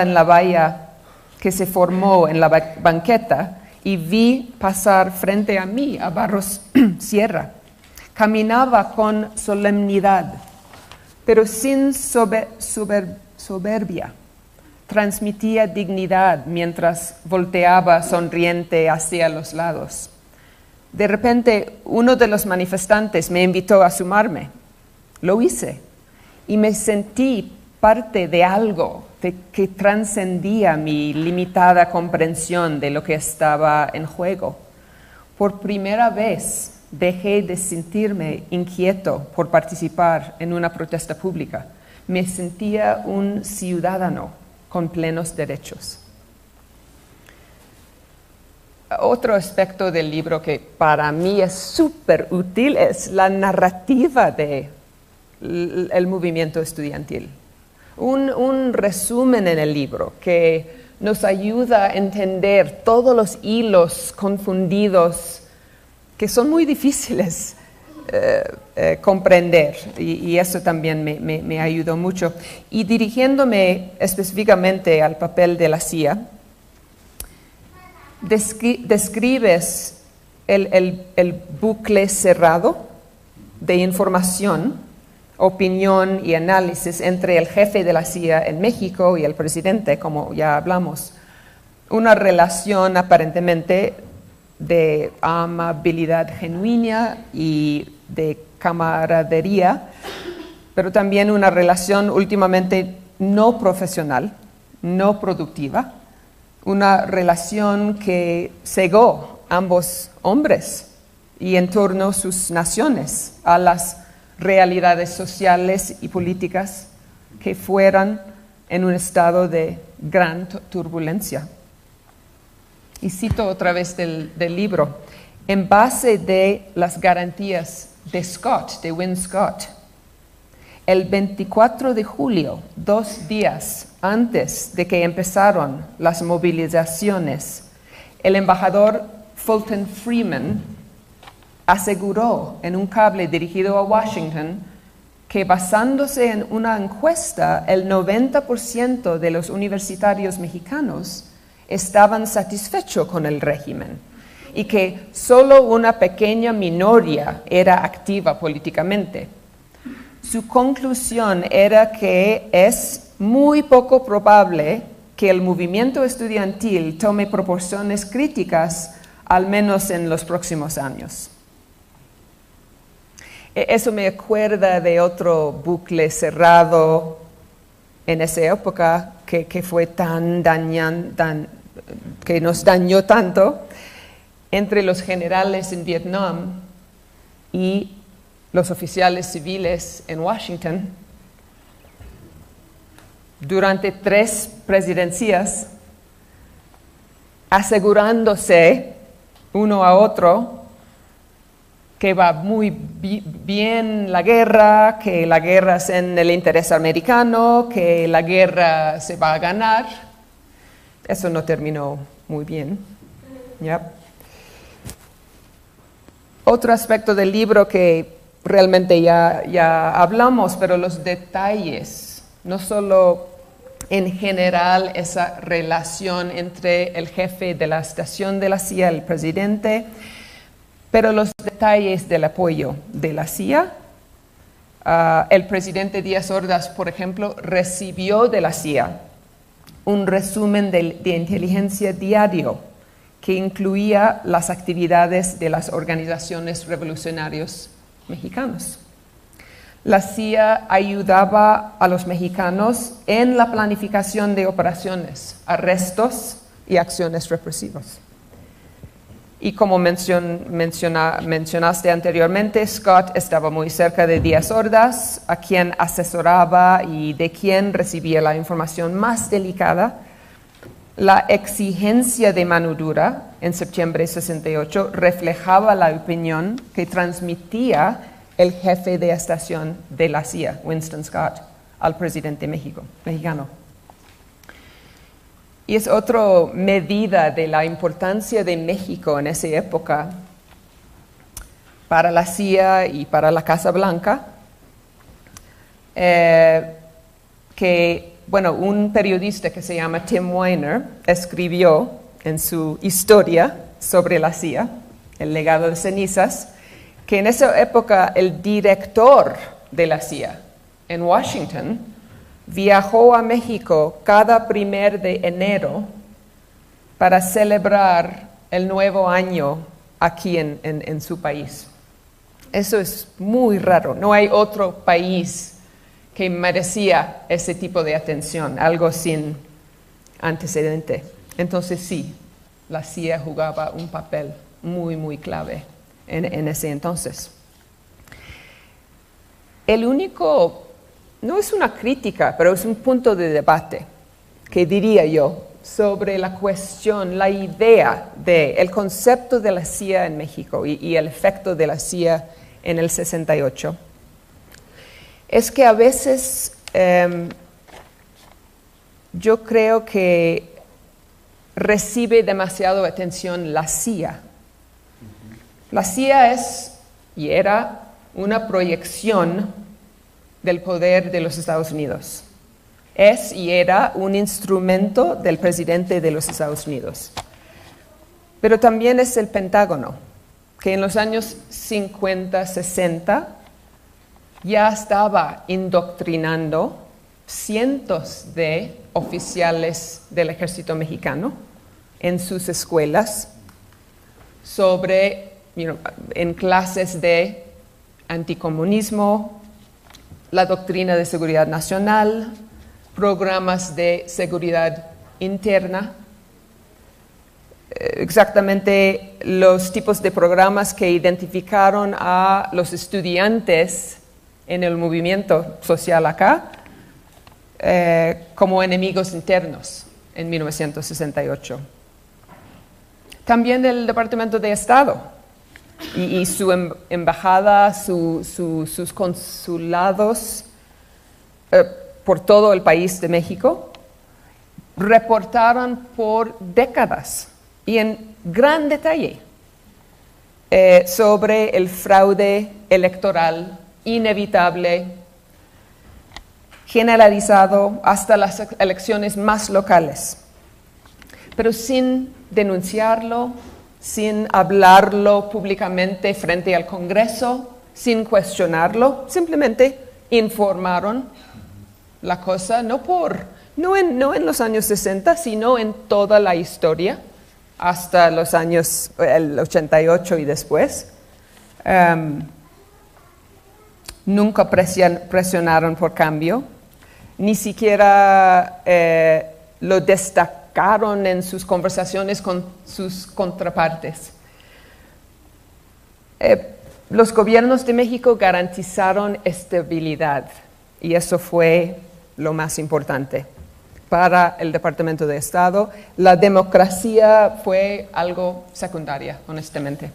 en la valla que se formó en la banqueta y vi pasar frente a mí a Barros Sierra. Caminaba con solemnidad, pero sin soberbia. Transmitía dignidad mientras volteaba sonriente hacia los lados. De repente, uno de los manifestantes me invitó a sumarme. Lo hice y me sentí parte de algo que trascendía mi limitada comprensión de lo que estaba en juego. Por primera vez dejé de sentirme inquieto por participar en una protesta pública. Me sentía un ciudadano con plenos derechos. Otro aspecto del libro que para mí es súper útil es la narrativa del movimiento estudiantil. Un resumen en el libro que nos ayuda a entender todos los hilos confundidos que son muy difíciles comprender, y eso también me ayudó mucho. Y dirigiéndome específicamente al papel de la CIA, describes el bucle cerrado de información, opinión y análisis entre el jefe de la CIA en México y el presidente, como ya hablamos. Una relación aparentemente de amabilidad genuina y de camaradería, pero también una relación últimamente no profesional, no productiva, una relación que cegó a ambos hombres y en torno a sus naciones, a las realidades sociales y políticas que fueran en un estado de gran turbulencia. Y cito otra vez del libro: en base de las garantías de Win Scott, el 24 de julio, 2 días antes de que empezaron las movilizaciones, el embajador Fulton Freeman aseguró en un cable dirigido a Washington que, basándose en una encuesta, el 90% de los universitarios mexicanos estaban satisfechos con el régimen y que solo una pequeña minoría era activa políticamente. Su conclusión era que es muy poco probable que el movimiento estudiantil tome proporciones críticas, al menos en los próximos años. Eso me acuerda de otro bucle cerrado en esa época que fue que nos dañó tanto, entre los generales en Vietnam y los oficiales civiles en Washington. Durante 3 presidencias, asegurándose uno a otro que va muy bien la guerra, que la guerra es en el interés americano, que la guerra se va a ganar. Eso no terminó muy bien. ¿Ya? Otro aspecto del libro que realmente ya hablamos, pero los detalles, no solo en general esa relación entre el jefe de la estación de la CIA, el presidente, pero los detalles del apoyo de la CIA. El presidente Díaz Ordaz, por ejemplo, recibió de la CIA un resumen de inteligencia diario que incluía las actividades de las organizaciones revolucionarias mexicanas. La CIA ayudaba a los mexicanos en la planificación de operaciones, arrestos y acciones represivas. Y como mencionaste anteriormente, Scott estaba muy cerca de Díaz Ordaz, a quien asesoraba y de quien recibía la información más delicada La exigencia de mano dura en septiembre de 68 reflejaba la opinión que transmitía el jefe de estación de la CIA, Winston Scott, al presidente mexicano. Y es otra medida de la importancia de México en esa época para la CIA y para la Casa Blanca, un periodista que se llama Tim Weiner escribió en su historia sobre la CIA, El legado de cenizas, que en esa época el director de la CIA en Washington viajó a México cada 1 de enero para celebrar el nuevo año aquí en su país. Eso es muy raro. No hay otro país que merecía ese tipo de atención, algo sin antecedente. Entonces sí, la CIA jugaba un papel muy, muy clave en ese entonces. El único, no es una crítica, pero es un punto de debate, que diría yo, sobre la cuestión, la idea del concepto de la CIA en México y el efecto de la CIA en el 68. Es que a veces yo creo que recibe demasiada atención la CIA. La CIA es y era una proyección del poder de los Estados Unidos. Es y era un instrumento del presidente de los Estados Unidos. Pero también es el Pentágono, que en los años 50, 60 ya estaba indoctrinando cientos de oficiales del ejército mexicano en sus escuelas en clases de anticomunismo, la doctrina de seguridad nacional, programas de seguridad interna, exactamente los tipos de programas que identificaron a los estudiantes en el movimiento social acá como enemigos internos en 1968. También el Departamento de Estado y su embajada, sus consulados por todo el país de México reportaron por décadas y en gran detalle sobre el fraude electoral inevitable, generalizado hasta las elecciones más locales, pero sin denunciarlo, sin hablarlo públicamente frente al Congreso, sin cuestionarlo, simplemente informaron la cosa, no en los años 60, sino en toda la historia, hasta los años el 88 y después. Nunca presionaron por cambio, ni siquiera lo destacaron en sus conversaciones con sus contrapartes. Los gobiernos de México garantizaron estabilidad y eso fue lo más importante. Para el Departamento de Estado, la democracia fue algo secundaria, honestamente.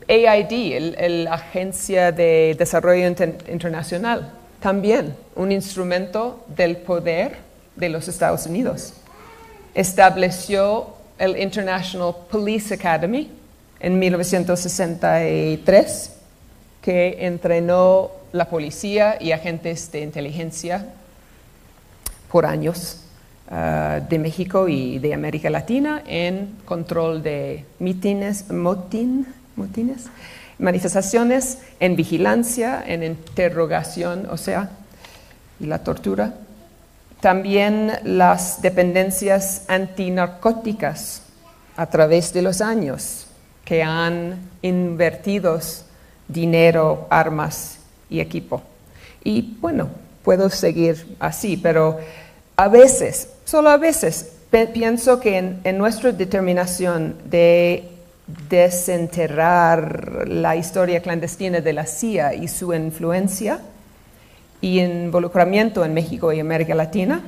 AID, la Agencia de Desarrollo Internacional, también un instrumento del poder de los Estados Unidos. Estableció el International Police Academy en 1963, que entrenó la policía y agentes de inteligencia por años de México y de América Latina en control de motines, manifestaciones, en vigilancia, en interrogación, y la tortura. También las dependencias antinarcóticas a través de los años que han invertido dinero, armas y equipo. Y bueno, puedo seguir así, pero a veces, solo a veces, pienso que en nuestra determinación de desenterrar la historia clandestina de la CIA y su influencia y involucramiento en México y América Latina,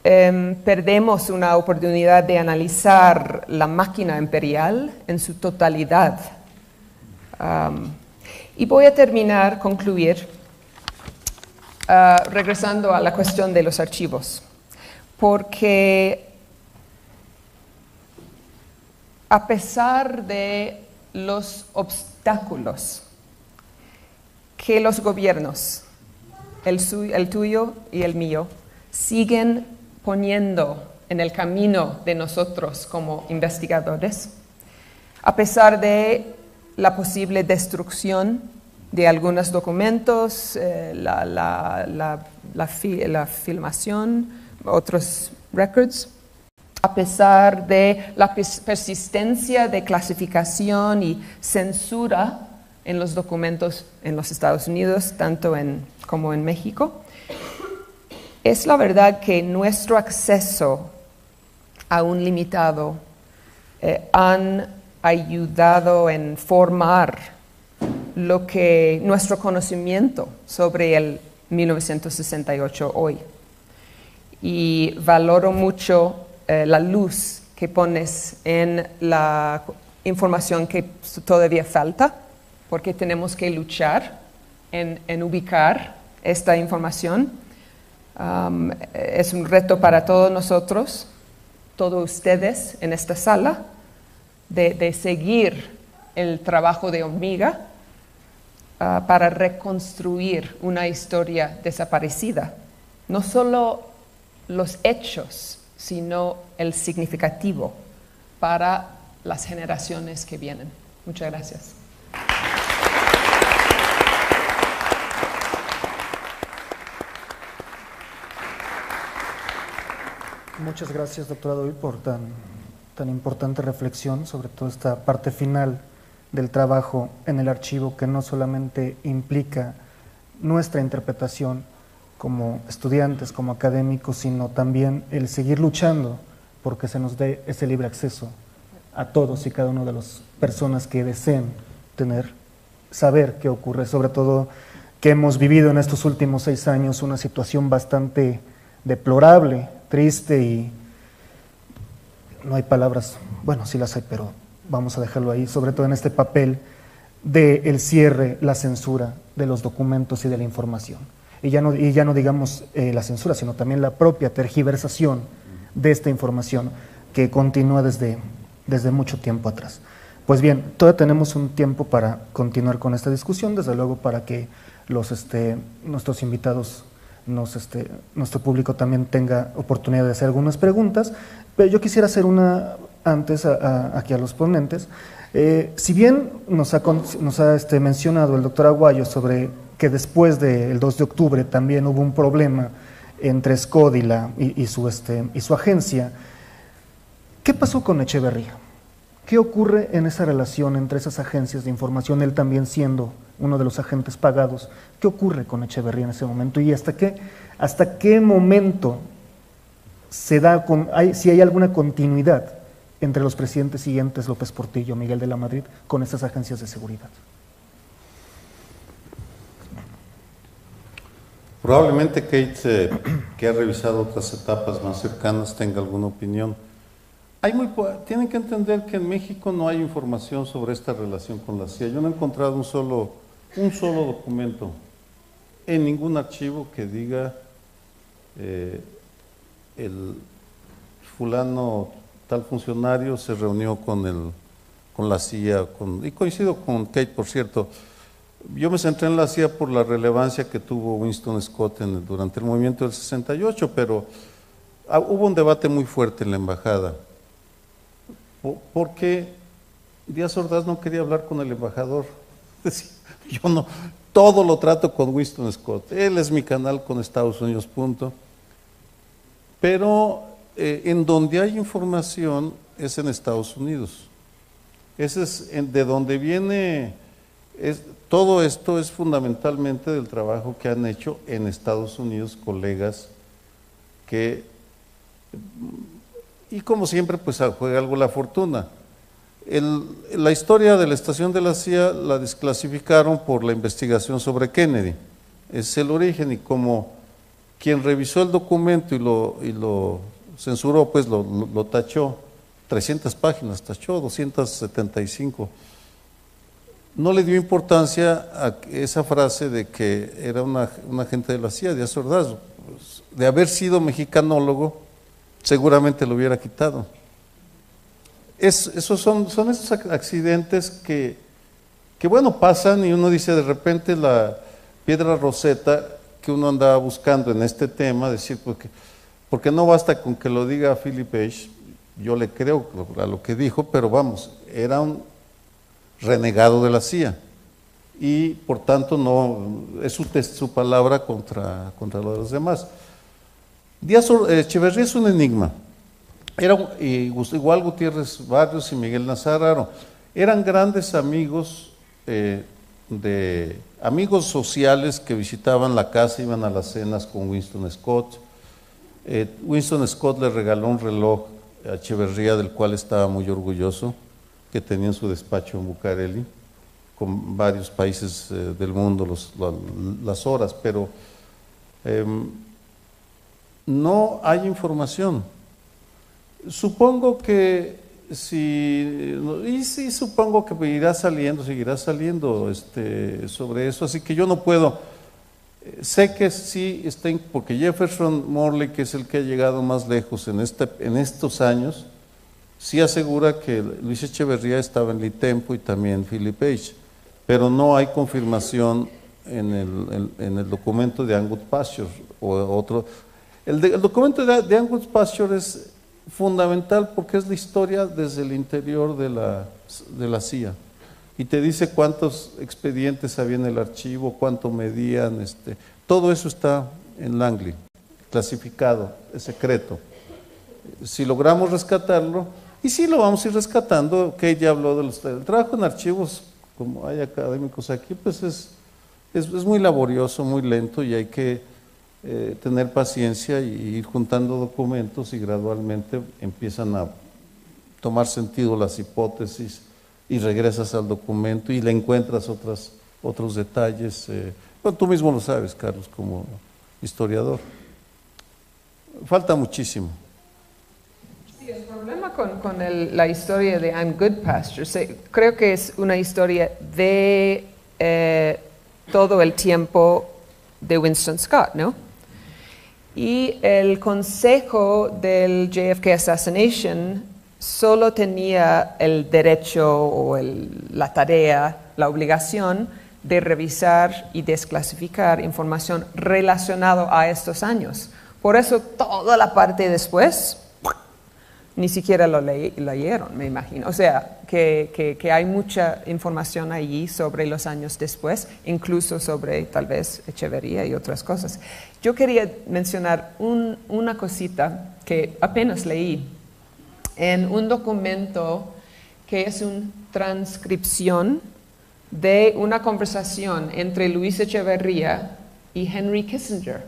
perdemos una oportunidad de analizar la máquina imperial en su totalidad. Y voy a concluir, regresando a la cuestión de los archivos, porque a pesar de los obstáculos que los gobiernos, el tuyo y el mío, siguen poniendo en el camino de nosotros como investigadores, a pesar de la posible destrucción de algunos documentos, la filmación, otros records, a pesar de la persistencia de clasificación y censura en los documentos en los Estados Unidos, tanto como en México, es la verdad que nuestro acceso aún limitado han ayudado en formar nuestro conocimiento sobre el 1968 hoy. Y valoro mucho la luz que pones en la información que todavía falta, porque tenemos que luchar en ubicar esta información. Es un reto para todos nosotros, todos ustedes en esta sala, de seguir el trabajo de hormiga para reconstruir una historia desaparecida. No solo los hechos, sino el significativo para las generaciones que vienen. Muchas gracias. Muchas gracias, doctora Doyle, por tan importante reflexión sobre toda esta parte final del trabajo en el archivo, que no solamente implica nuestra interpretación como estudiantes, como académicos, sino también el seguir luchando porque se nos dé ese libre acceso a todos y cada una de las personas que deseen saber qué ocurre, sobre todo que hemos vivido en estos últimos 6 años una situación bastante deplorable, triste, y no hay palabras, bueno, sí las hay, pero vamos a dejarlo ahí, sobre todo en este papel del cierre, la censura de los documentos y de la información. Y ya no digamos la censura, sino también la propia tergiversación de esta información que continúa desde mucho tiempo atrás. Pues bien, todavía tenemos un tiempo para continuar con esta discusión, desde luego para que nuestros invitados, nuestro público también tenga oportunidad de hacer algunas preguntas, pero yo quisiera hacer una antes aquí a los ponentes. Si bien nos ha mencionado el doctor Aguayo sobre que después del 2 de octubre también hubo un problema entre SCOD y su agencia, ¿qué pasó con Echeverría? ¿Qué ocurre en esa relación entre esas agencias de información, él también siendo uno de los agentes pagados? ¿Qué ocurre con Echeverría en ese momento? ¿Y hasta qué momento se da, si hay alguna continuidad entre los presidentes siguientes, López Portillo, Miguel de la Madrid, con esas agencias de seguridad? Probablemente Kate, que ha revisado otras etapas más cercanas, tenga alguna opinión. Tienen que entender que en México no hay información sobre esta relación con la CIA. Yo no he encontrado un solo documento en ningún archivo que diga el fulano, tal funcionario se reunió con la CIA, y coincido con Kate, por cierto. Yo me centré en la CIA por la relevancia que tuvo Winston Scott durante el movimiento del 68, pero hubo un debate muy fuerte en la embajada, porque Díaz Ordaz no quería hablar con el embajador. Decía, yo no, todo lo trato con Winston Scott, él es mi canal con Estados Unidos, punto. Pero en donde hay información es en Estados Unidos. Ese es de donde viene, todo esto es fundamentalmente del trabajo que han hecho en Estados Unidos colegas y como siempre pues juega algo la fortuna. La historia de la estación de la CIA la desclasificaron por la investigación sobre Kennedy, es el origen, y como quien revisó el documento y lo censuró, pues lo tachó, 300 páginas tachó, 275. No le dio importancia a esa frase de que era un agente de la CIA, Díaz Ordaz. De haber sido mexicanólogo, seguramente lo hubiera quitado. Esos son esos accidentes que bueno, pasan y uno dice de repente la piedra roseta que uno andaba buscando en este tema, decir, porque no basta con que lo diga Philip Page, yo le creo a lo que dijo, pero vamos, era un renegado de la CIA y por tanto no es su palabra contra lo de los demás. Echeverría es un enigma. Igual Gutiérrez Barrios y Miguel Nazar eran grandes amigos, amigos sociales que visitaban la casa, iban a las cenas con Winston Scott. Winston Scott le regaló un reloj a Echeverría del cual estaba muy orgulloso, que tenía en su despacho en Bucareli, con varios países del mundo las horas, pero no hay información. Supongo que supongo que seguirá saliendo sobre eso, así que yo no puedo, sé que sí está, porque Jefferson Morley, que es el que ha llegado más lejos en estos años, sí asegura que Luis Echeverría estaba en Litempo y también Philip Page, pero no hay confirmación en el documento de Angus Pasture o otro. El documento de Angus Pasture es fundamental porque es la historia desde el interior de la CIA y te dice cuántos expedientes había en el archivo, cuánto medían, todo eso está en Langley, clasificado, es secreto. Si logramos rescatarlo, y sí lo vamos a ir rescatando, Kate ya habló del trabajo en archivos, como hay académicos aquí, pues es muy laborioso, muy lento y hay que tener paciencia y ir juntando documentos y gradualmente empiezan a tomar sentido las hipótesis y regresas al documento y le encuentras otros detalles. Bueno, tú mismo lo sabes, Carlos, como historiador. Falta muchísimo. Sí, el problema con la historia de I'm Goodpasture, creo que es una historia de todo el tiempo de Winston Scott, ¿no? Y el consejo del JFK Assassination solo tenía el derecho o la tarea, la obligación de revisar y desclasificar información relacionada a estos años. Por eso toda la parte después ni siquiera lo leyeron, me imagino. O sea, que hay mucha información allí sobre los años después, incluso sobre tal vez Echeverría y otras cosas. Yo quería mencionar una cosita que apenas leí en un documento que es una transcripción de una conversación entre Luis Echeverría y Henry Kissinger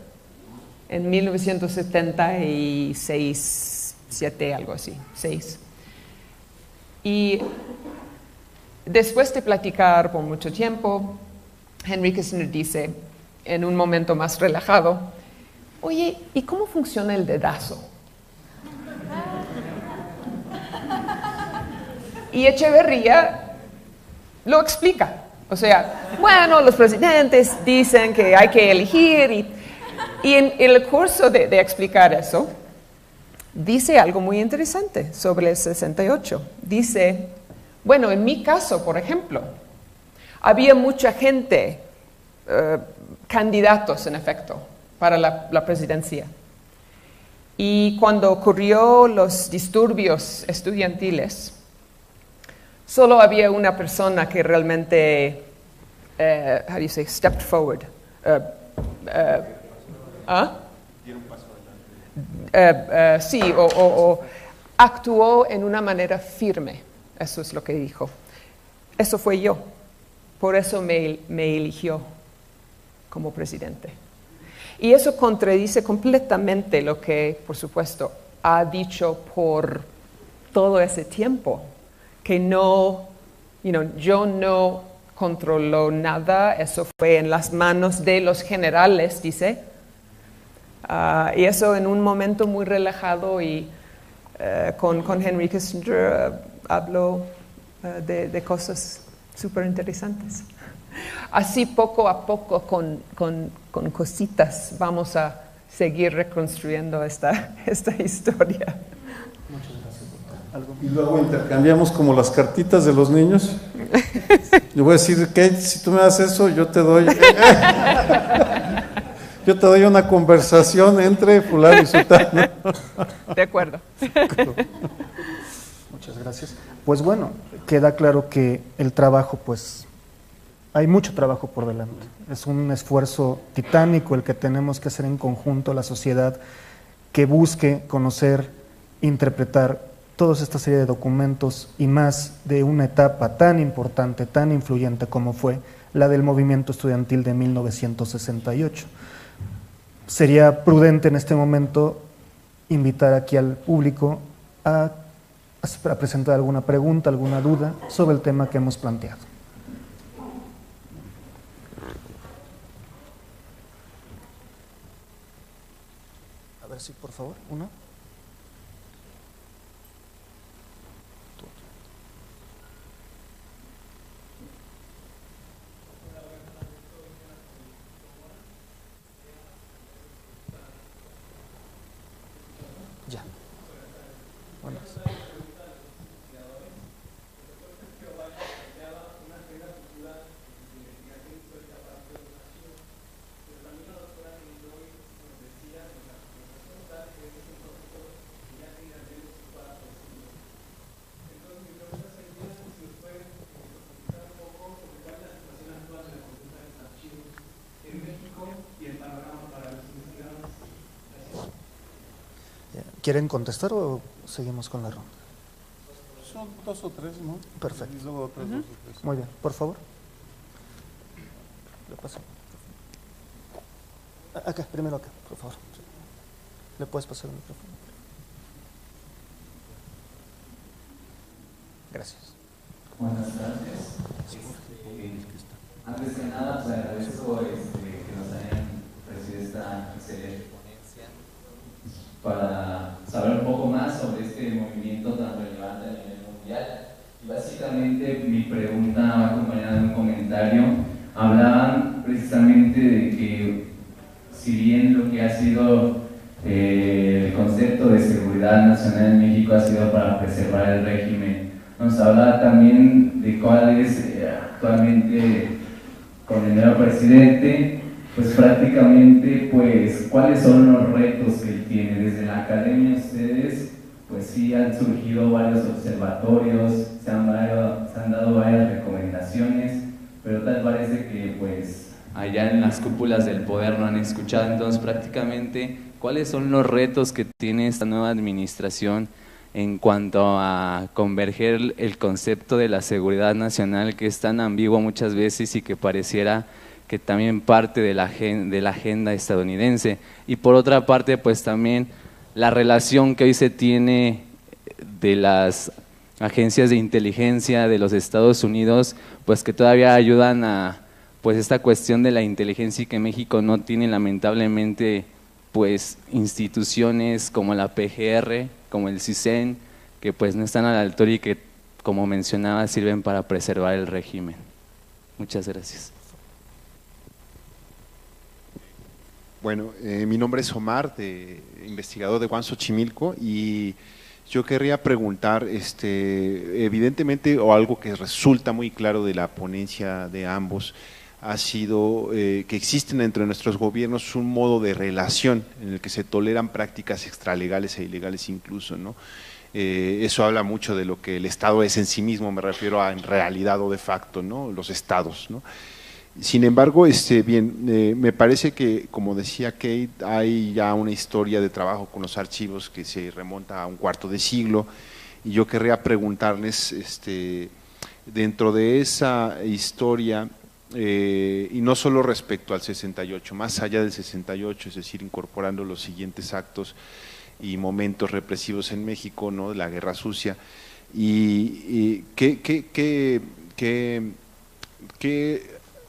en 1976. 7, algo así, 6. Y después de platicar por mucho tiempo, Henry Kissinger dice, en un momento más relajado, oye, ¿y cómo funciona el dedazo? Y Echeverría lo explica. O sea, bueno, los presidentes dicen que hay que elegir y en el curso de explicar eso, dice algo muy interesante sobre el 68. Dice, bueno, en mi caso, por ejemplo, había mucha gente, candidatos en efecto, para la presidencia. Y cuando ocurrió los disturbios estudiantiles, solo había una persona que realmente, how do you say, stepped forward. Sí, o actuó en una manera firme, eso es lo que dijo. Eso fue yo, por eso me eligió como presidente. Y eso contradice completamente lo que, por supuesto, ha dicho por todo ese tiempo, que no, yo no controló nada, eso fue en las manos de los generales, dice. Y eso en un momento muy relajado y con Henry Kissinger habló de cosas súper interesantes. Así poco a poco con cositas vamos a seguir reconstruyendo esta historia. Muchas gracias. Y luego intercambiamos como las cartitas de los niños. Yo voy a decir, Kate, si tú me das eso, yo te doy una conversación entre fulano y sutano. De acuerdo. Muchas gracias. Pues bueno, queda claro que el trabajo, pues, hay mucho trabajo por delante. Es un esfuerzo titánico el que tenemos que hacer en conjunto la sociedad que busque conocer, interpretar toda esta serie de documentos y más de una etapa tan importante, tan influyente como fue la del movimiento estudiantil de 1968. Sería prudente en este momento invitar aquí al público a presentar alguna pregunta, alguna duda sobre el tema que hemos planteado. A ver si, por favor, una. Ya. Bueno. ¿Quieren contestar o seguimos con la ronda? Son 2 o 3, ¿no? Perfecto. Y luego otras 2 o 3. Muy bien, por favor. Le paso. Acá, primero acá, por favor. ¿Le puedes pasar el micrófono? Gracias. Buenas tardes. Antes que nada, pues agradezco que nos hayan recibido esta excelente ponencia para saber un poco más sobre este movimiento tan relevante a nivel mundial. Y básicamente mi pregunta va acompañada de un comentario. Hablaban precisamente de que, si bien lo que ha sido el concepto de seguridad nacional en México ha sido para preservar el régimen, nos hablaba también de cuál es actualmente, con el nuevo presidente, pues prácticamente, pues cuáles son los retos que él tiene. Desde la academia ustedes, pues sí han surgido varios observatorios, se han dado varias recomendaciones, pero tal parece que pues allá en las cúpulas del poder no han escuchado. Entonces prácticamente, ¿cuáles son los retos que tiene esta nueva administración en cuanto a converger el concepto de la seguridad nacional, que es tan ambiguo muchas veces y que pareciera que también parte de la agenda estadounidense? Y por otra parte, pues también la relación que hoy se tiene de las agencias de inteligencia de los Estados Unidos, pues que todavía ayudan a pues esta cuestión de la inteligencia, y que México no tiene lamentablemente pues instituciones como la PGR, como el CISEN, que pues no están a la altura y que, como mencionaba, sirven para preservar el régimen. Muchas gracias. Bueno, mi nombre es Omar, investigador de Xochimilco, y yo querría preguntar, evidentemente, o algo que resulta muy claro de la ponencia de ambos, ha sido que existen entre nuestros gobiernos un modo de relación en el que se toleran prácticas extralegales e ilegales incluso, ¿no? Eso habla mucho de lo que el Estado es en sí mismo, me refiero a en realidad o de facto, ¿no? Los estados, ¿no? Sin embargo, me parece que, como decía Kate, hay ya una historia de trabajo con los archivos que se remonta a un cuarto de siglo, y yo querría preguntarles, dentro de esa historia, y no solo respecto al 68, más allá del 68, es decir, incorporando los siguientes actos y momentos represivos en México, ¿no? La Guerra Sucia, y qué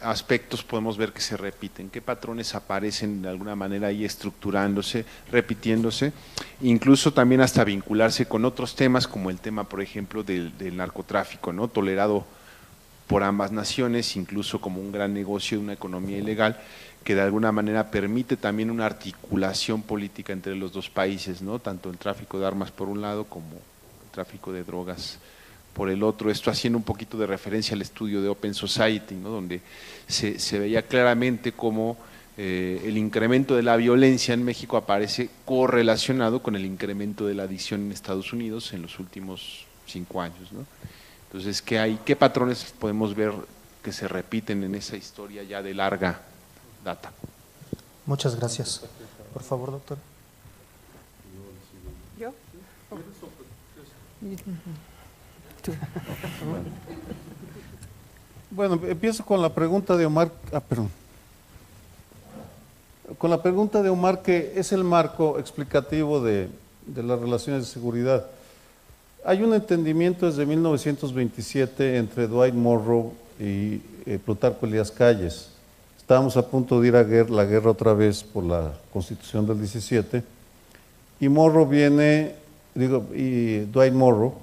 aspectos podemos ver que se repiten? ¿Qué patrones aparecen de alguna manera ahí estructurándose, repitiéndose? Incluso también hasta vincularse con otros temas, como el tema, por ejemplo, del narcotráfico, ¿no? Tolerado por ambas naciones, incluso como un gran negocio de una economía ilegal, que de alguna manera permite también una articulación política entre los dos países, ¿no? Tanto el tráfico de armas por un lado como el tráfico de drogas por el otro. Esto haciendo un poquito de referencia al estudio de Open Society, ¿no? Donde se veía claramente cómo el incremento de la violencia en México aparece correlacionado con el incremento de la adicción en Estados Unidos en los últimos 5 años, ¿no? Entonces, ¿qué patrones podemos ver que se repiten en esa historia ya de larga data? Muchas gracias. Por favor, doctor. ¿Yo? Bueno, empiezo con la pregunta de Omar. Perdón. Con la pregunta de Omar, que es el marco explicativo de las relaciones de seguridad. Hay un entendimiento desde 1927 entre Dwight Morrow y Plutarco Elías Calles. Estábamos a punto de ir a la guerra otra vez por la Constitución del 17, y Dwight Morrow,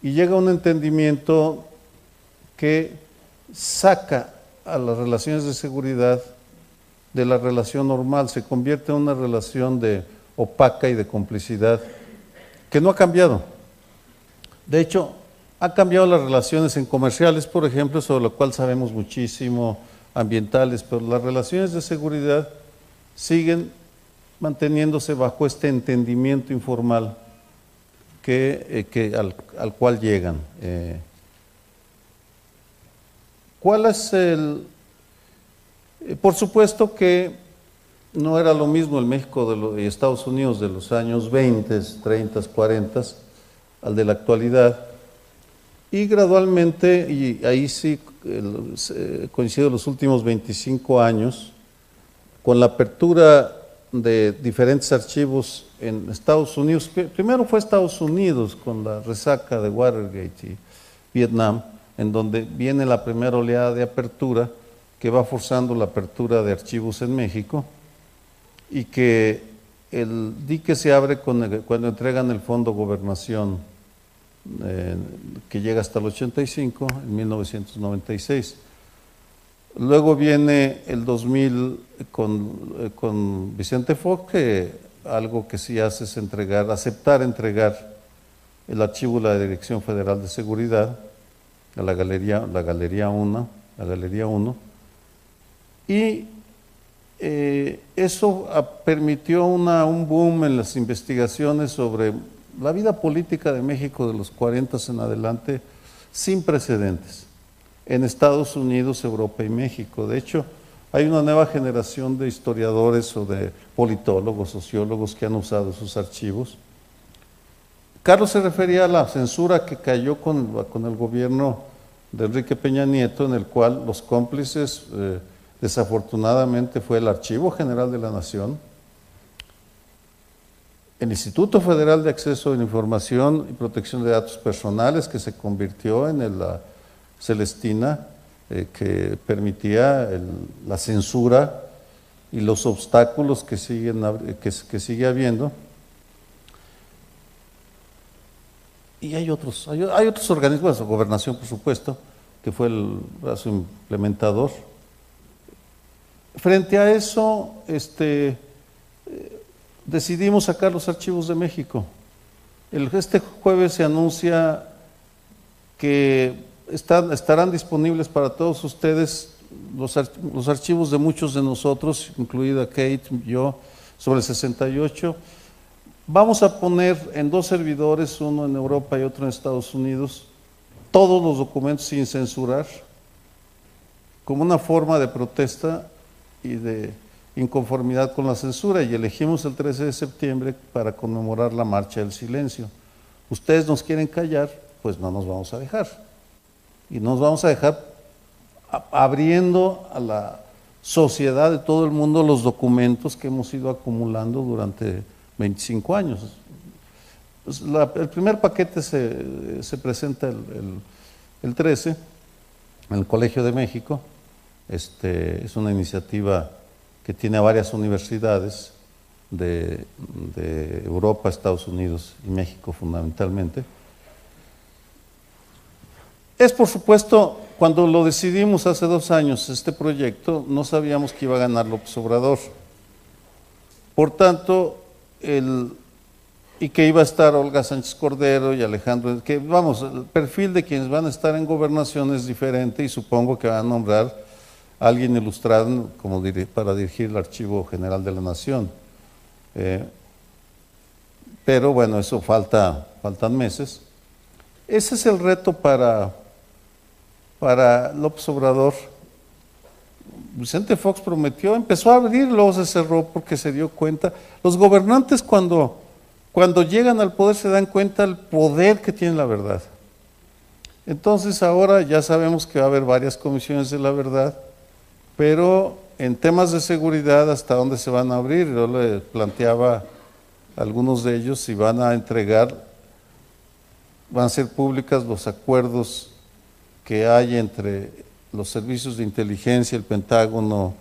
y llega a un entendimiento que saca a las relaciones de seguridad de la relación normal, se convierte en una relación opaca y de complicidad que no ha cambiado. De hecho, ha cambiado las relaciones en comerciales, por ejemplo, sobre lo cual sabemos muchísimo, ambientales, pero las relaciones de seguridad siguen manteniéndose bajo este entendimiento informal al cual llegan. ¿Cuál es por supuesto que no era lo mismo el México de Estados Unidos de los años 20, 30, 40 al de la actualidad, y gradualmente, y ahí sí coincido los últimos 25 años, con la apertura de diferentes archivos en Estados Unidos. Primero fue Estados Unidos con la resaca de Watergate y Vietnam, en donde viene la primera oleada de apertura que va forzando la apertura de archivos en México, y que el dique se abre cuando entregan el Fondo Gobernación, que llega hasta el 85, en 1996. Luego viene el 2000 con Vicente Fox, que algo que sí hace es aceptar entregar el archivo de la Dirección Federal de Seguridad a la Galería 1, y eso permitió un boom en las investigaciones sobre la vida política de México de los 40 en adelante, sin precedentes, en Estados Unidos, Europa y México. De hecho, hay una nueva generación de historiadores o de politólogos, sociólogos que han usado esos archivos. Carlos se refería a la censura que cayó con el gobierno de Enrique Peña Nieto, en el cual los cómplices, desafortunadamente, fue el Archivo General de la Nación, el Instituto Federal de Acceso a la Información y Protección de Datos Personales, que se convirtió en la Celestina, que permitía la censura y los obstáculos que sigue habiendo. Y hay otros organismos, la Gobernación, por supuesto, que fue el brazo implementador. Frente a eso, decidimos sacar los archivos de México. Este jueves se anuncia que estarán disponibles para todos ustedes los archivos de muchos de nosotros, incluida Kate, yo, sobre el 68. Vamos a poner en 2 servidores, uno en Europa y otro en Estados Unidos, todos los documentos sin censurar, como una forma de protesta y de inconformidad con la censura, y elegimos el 13 de septiembre para conmemorar la Marcha del Silencio. Ustedes nos quieren callar, pues no nos vamos a dejar. Y nos vamos a dejar abriendo a la sociedad de todo el mundo los documentos que hemos ido acumulando durante 25 años. Pues el primer paquete se presenta el 13 en el Colegio de México, Es una iniciativa que tiene a varias universidades de Europa, Estados Unidos y México fundamentalmente. Es, por supuesto, cuando lo decidimos hace 2 años, este proyecto, no sabíamos que iba a ganar López Obrador. Por tanto, y que iba a estar Olga Sánchez Cordero y Alejandro, que vamos, el perfil de quienes van a estar en gobernación es diferente y supongo que van a nombrar a alguien ilustrado para dirigir el Archivo General de la Nación. Pero bueno, eso faltan meses. Ese es el reto para López Obrador. Vicente Fox prometió, empezó a abrir, luego se cerró porque se dio cuenta. Los gobernantes cuando llegan al poder se dan cuenta del poder que tiene la verdad. Entonces ahora ya sabemos que va a haber varias comisiones de la verdad, pero en temas de seguridad, ¿hasta dónde se van a abrir? Yo le planteaba a algunos de ellos si van a ser públicas los acuerdos que hay entre los servicios de inteligencia, el Pentágono,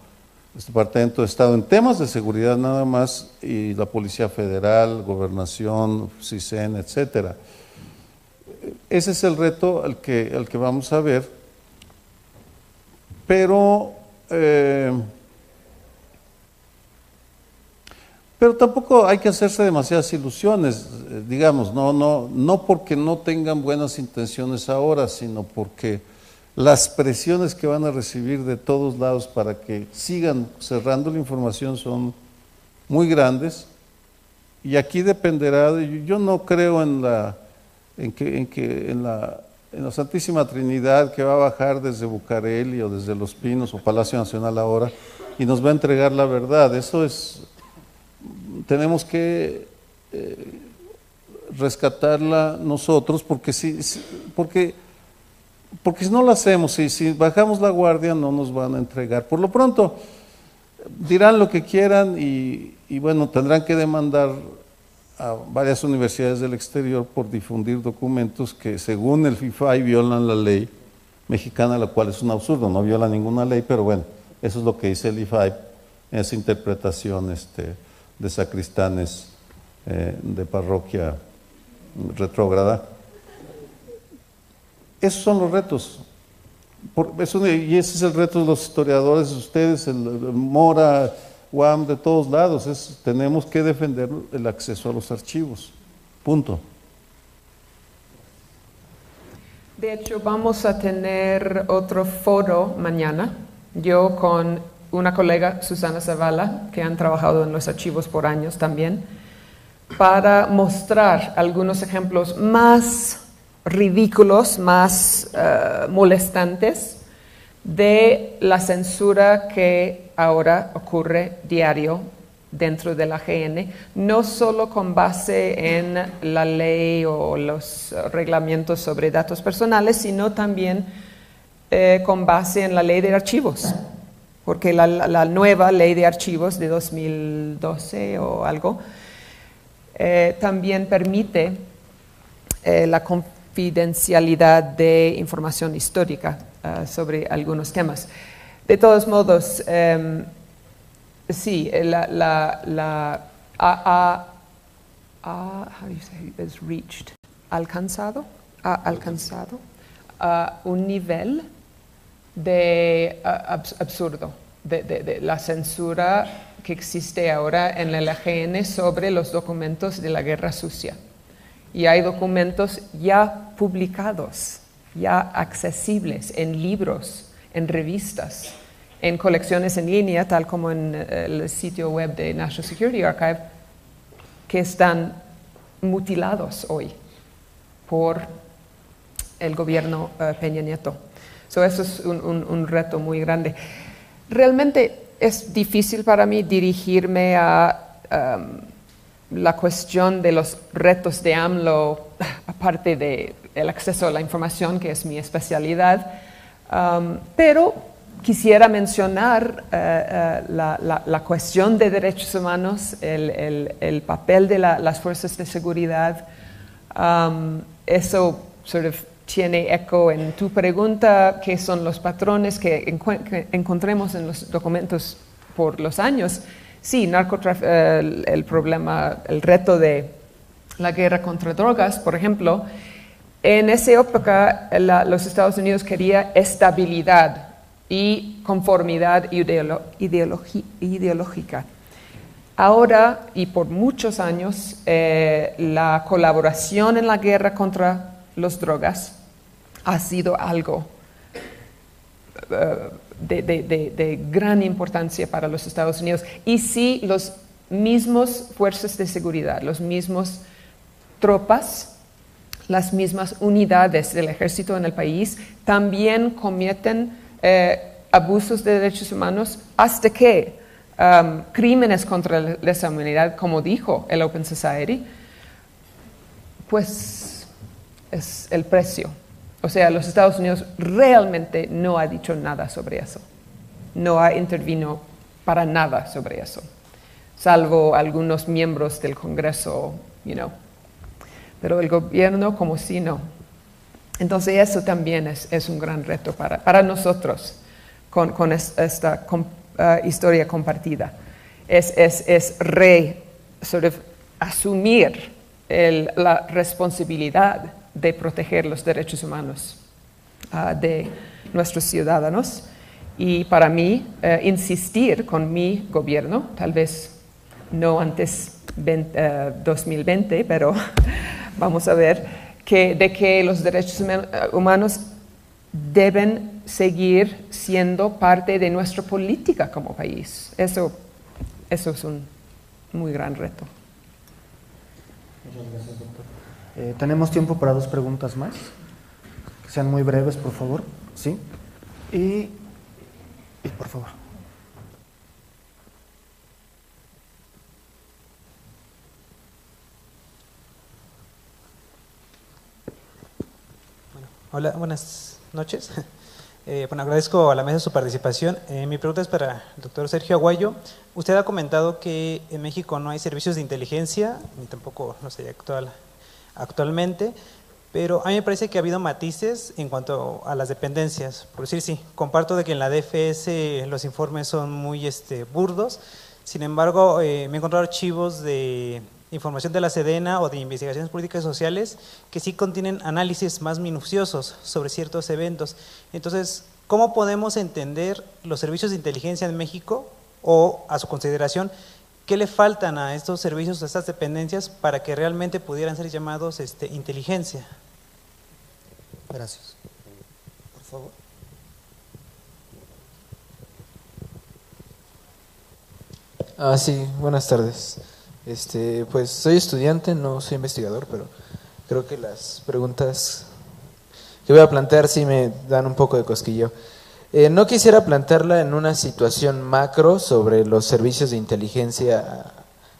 el Departamento de Estado, en temas de seguridad nada más, y la Policía Federal, Gobernación, CISEN, etcétera. Ese es el reto al que vamos a ver, pero tampoco hay que hacerse demasiadas ilusiones, digamos, no porque no tengan buenas intenciones ahora, sino porque las presiones que van a recibir de todos lados para que sigan cerrando la información son muy grandes, y aquí dependerá yo no creo en la Santísima Trinidad que va a bajar desde Bucareli o desde Los Pinos o Palacio Nacional ahora y nos va a entregar la verdad. Tenemos que rescatarla nosotros, porque si no lo hacemos, si bajamos la guardia no nos van a entregar. Por lo pronto dirán lo que quieran y bueno, tendrán que demandar a varias universidades del exterior por difundir documentos que según el FIFAI violan la ley mexicana, la cual es un absurdo, no viola ninguna ley, pero bueno, eso es lo que dice el IFAI en esa interpretación de sacristanes de parroquia retrógrada. Esos son los retos, y ese es el reto de los historiadores, ustedes, el Mora, UAM, de todos lados. Tenemos que defender el acceso a los archivos, punto. De hecho, vamos a tener otro foro mañana, yo con una colega, Susana Zavala, que han trabajado en los archivos por años también, para mostrar algunos ejemplos más ridículos, más molestantes de la censura que ahora ocurre diario dentro de la AGN, no solo con base en la ley o los reglamentos sobre datos personales, sino también con base en la ley de archivos, porque la nueva ley de archivos de 2012 o algo también permite la confidencialidad de información histórica sobre algunos temas. De todos modos, sí, ha alcanzado un nivel de absurdo, de la censura que existe ahora en el AGN sobre los documentos de la Guerra Sucia. Y hay documentos ya publicados, ya accesibles en libros, en revistas, en colecciones en línea, tal como en el sitio web de National Security Archive, que están mutilados hoy por el gobierno Peña Nieto. Eso es un reto muy grande. Realmente es difícil para mí dirigirme a la cuestión de los retos de AMLO, aparte del acceso a la información, que es mi especialidad, pero quisiera mencionar la cuestión de derechos humanos, el papel de las fuerzas de seguridad. Eso tiene eco en tu pregunta, qué son los patrones que encontremos en los documentos por los años. Sí, el problema, el reto de la guerra contra drogas, por ejemplo, en esa época los Estados Unidos querían estabilidad y conformidad ideológica. Ahora y por muchos años, la colaboración en la guerra contra las drogas ha sido algo de gran importancia para los Estados Unidos. Y sí, los mismos fuerzas de seguridad, los mismos tropas, las mismas unidades del ejército en el país también cometen abusos de derechos humanos hasta que crímenes contra la lesa humanidad, como dijo el Open Society, pues es el precio. O sea, los Estados Unidos realmente no ha dicho nada sobre eso. No ha intervenido para nada sobre eso. Salvo algunos miembros del Congreso, Pero el gobierno como si no. Entonces eso también es un gran reto para nosotros con esta historia compartida. Asumir la responsabilidad de proteger los derechos humanos de nuestros ciudadanos. Y para mí, insistir con mi gobierno, tal vez no antes 2020, pero vamos a ver, de que los derechos humanos deben seguir siendo parte de nuestra política como país. Eso es un muy gran reto. Muchas gracias, doctor. Tenemos tiempo para 2 preguntas más. Que sean muy breves, por favor. ¿Sí? Y por favor. Hola, buenas noches. Agradezco a la mesa su participación. Mi pregunta es para el doctor Sergio Aguayo. Usted ha comentado que en México no hay servicios de inteligencia, ni tampoco los hay actualmente, pero a mí me parece que ha habido matices en cuanto a las dependencias. Por decir, sí, comparto de que en la DFS los informes son muy burdos. Sin embargo, me he encontrado archivos de información de la Sedena o de investigaciones políticas y sociales que sí contienen análisis más minuciosos sobre ciertos eventos. Entonces, ¿cómo podemos entender los servicios de inteligencia en México o, a su consideración, qué le faltan a estos servicios, a estas dependencias para que realmente pudieran ser llamados inteligencia? Gracias. Por favor. Sí, buenas tardes. Pues soy estudiante, no soy investigador, pero creo que las preguntas que voy a plantear sí me dan un poco de cosquillo. No quisiera plantearla en una situación macro sobre los servicios de inteligencia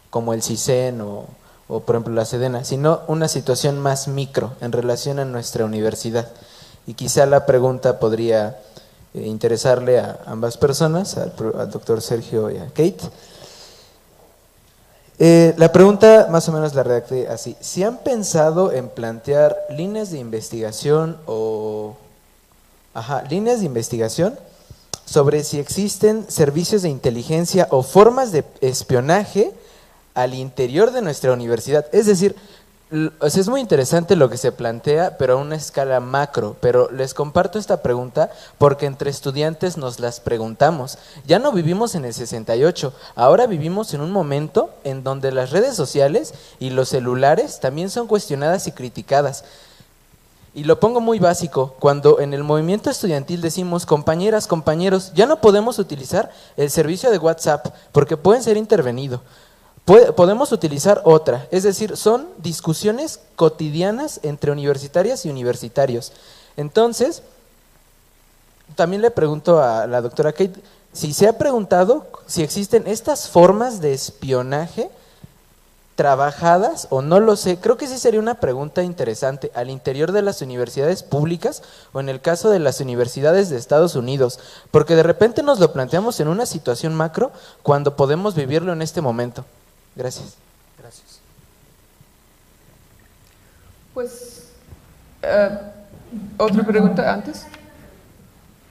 como el CISEN o por ejemplo la Sedena, sino una situación más micro en relación a nuestra universidad. Y quizá la pregunta podría interesarle a ambas personas, al doctor Sergio y a Kate. La pregunta más o menos la redacté así: ¿si han pensado en plantear líneas de investigación líneas de investigación sobre si existen servicios de inteligencia o formas de espionaje al interior de nuestra universidad? Es decir, es muy interesante lo que se plantea, pero a una escala macro. Pero les comparto esta pregunta porque entre estudiantes nos las preguntamos. Ya no vivimos en el 68, ahora vivimos en un momento en donde las redes sociales y los celulares también son cuestionadas y criticadas. Y lo pongo muy básico: cuando en el movimiento estudiantil decimos, compañeras, compañeros, ya no podemos utilizar el servicio de WhatsApp porque pueden ser intervenidos. Podemos utilizar otra, es decir, son discusiones cotidianas entre universitarias y universitarios. Entonces, también le pregunto a la doctora Kate si se ha preguntado si existen estas formas de espionaje trabajadas o no lo sé. Creo que sí sería una pregunta interesante al interior de las universidades públicas o en el caso de las universidades de Estados Unidos, porque de repente nos lo planteamos en una situación macro cuando podemos vivirlo en este momento. Gracias. Gracias. Pues ¿Otra pregunta antes?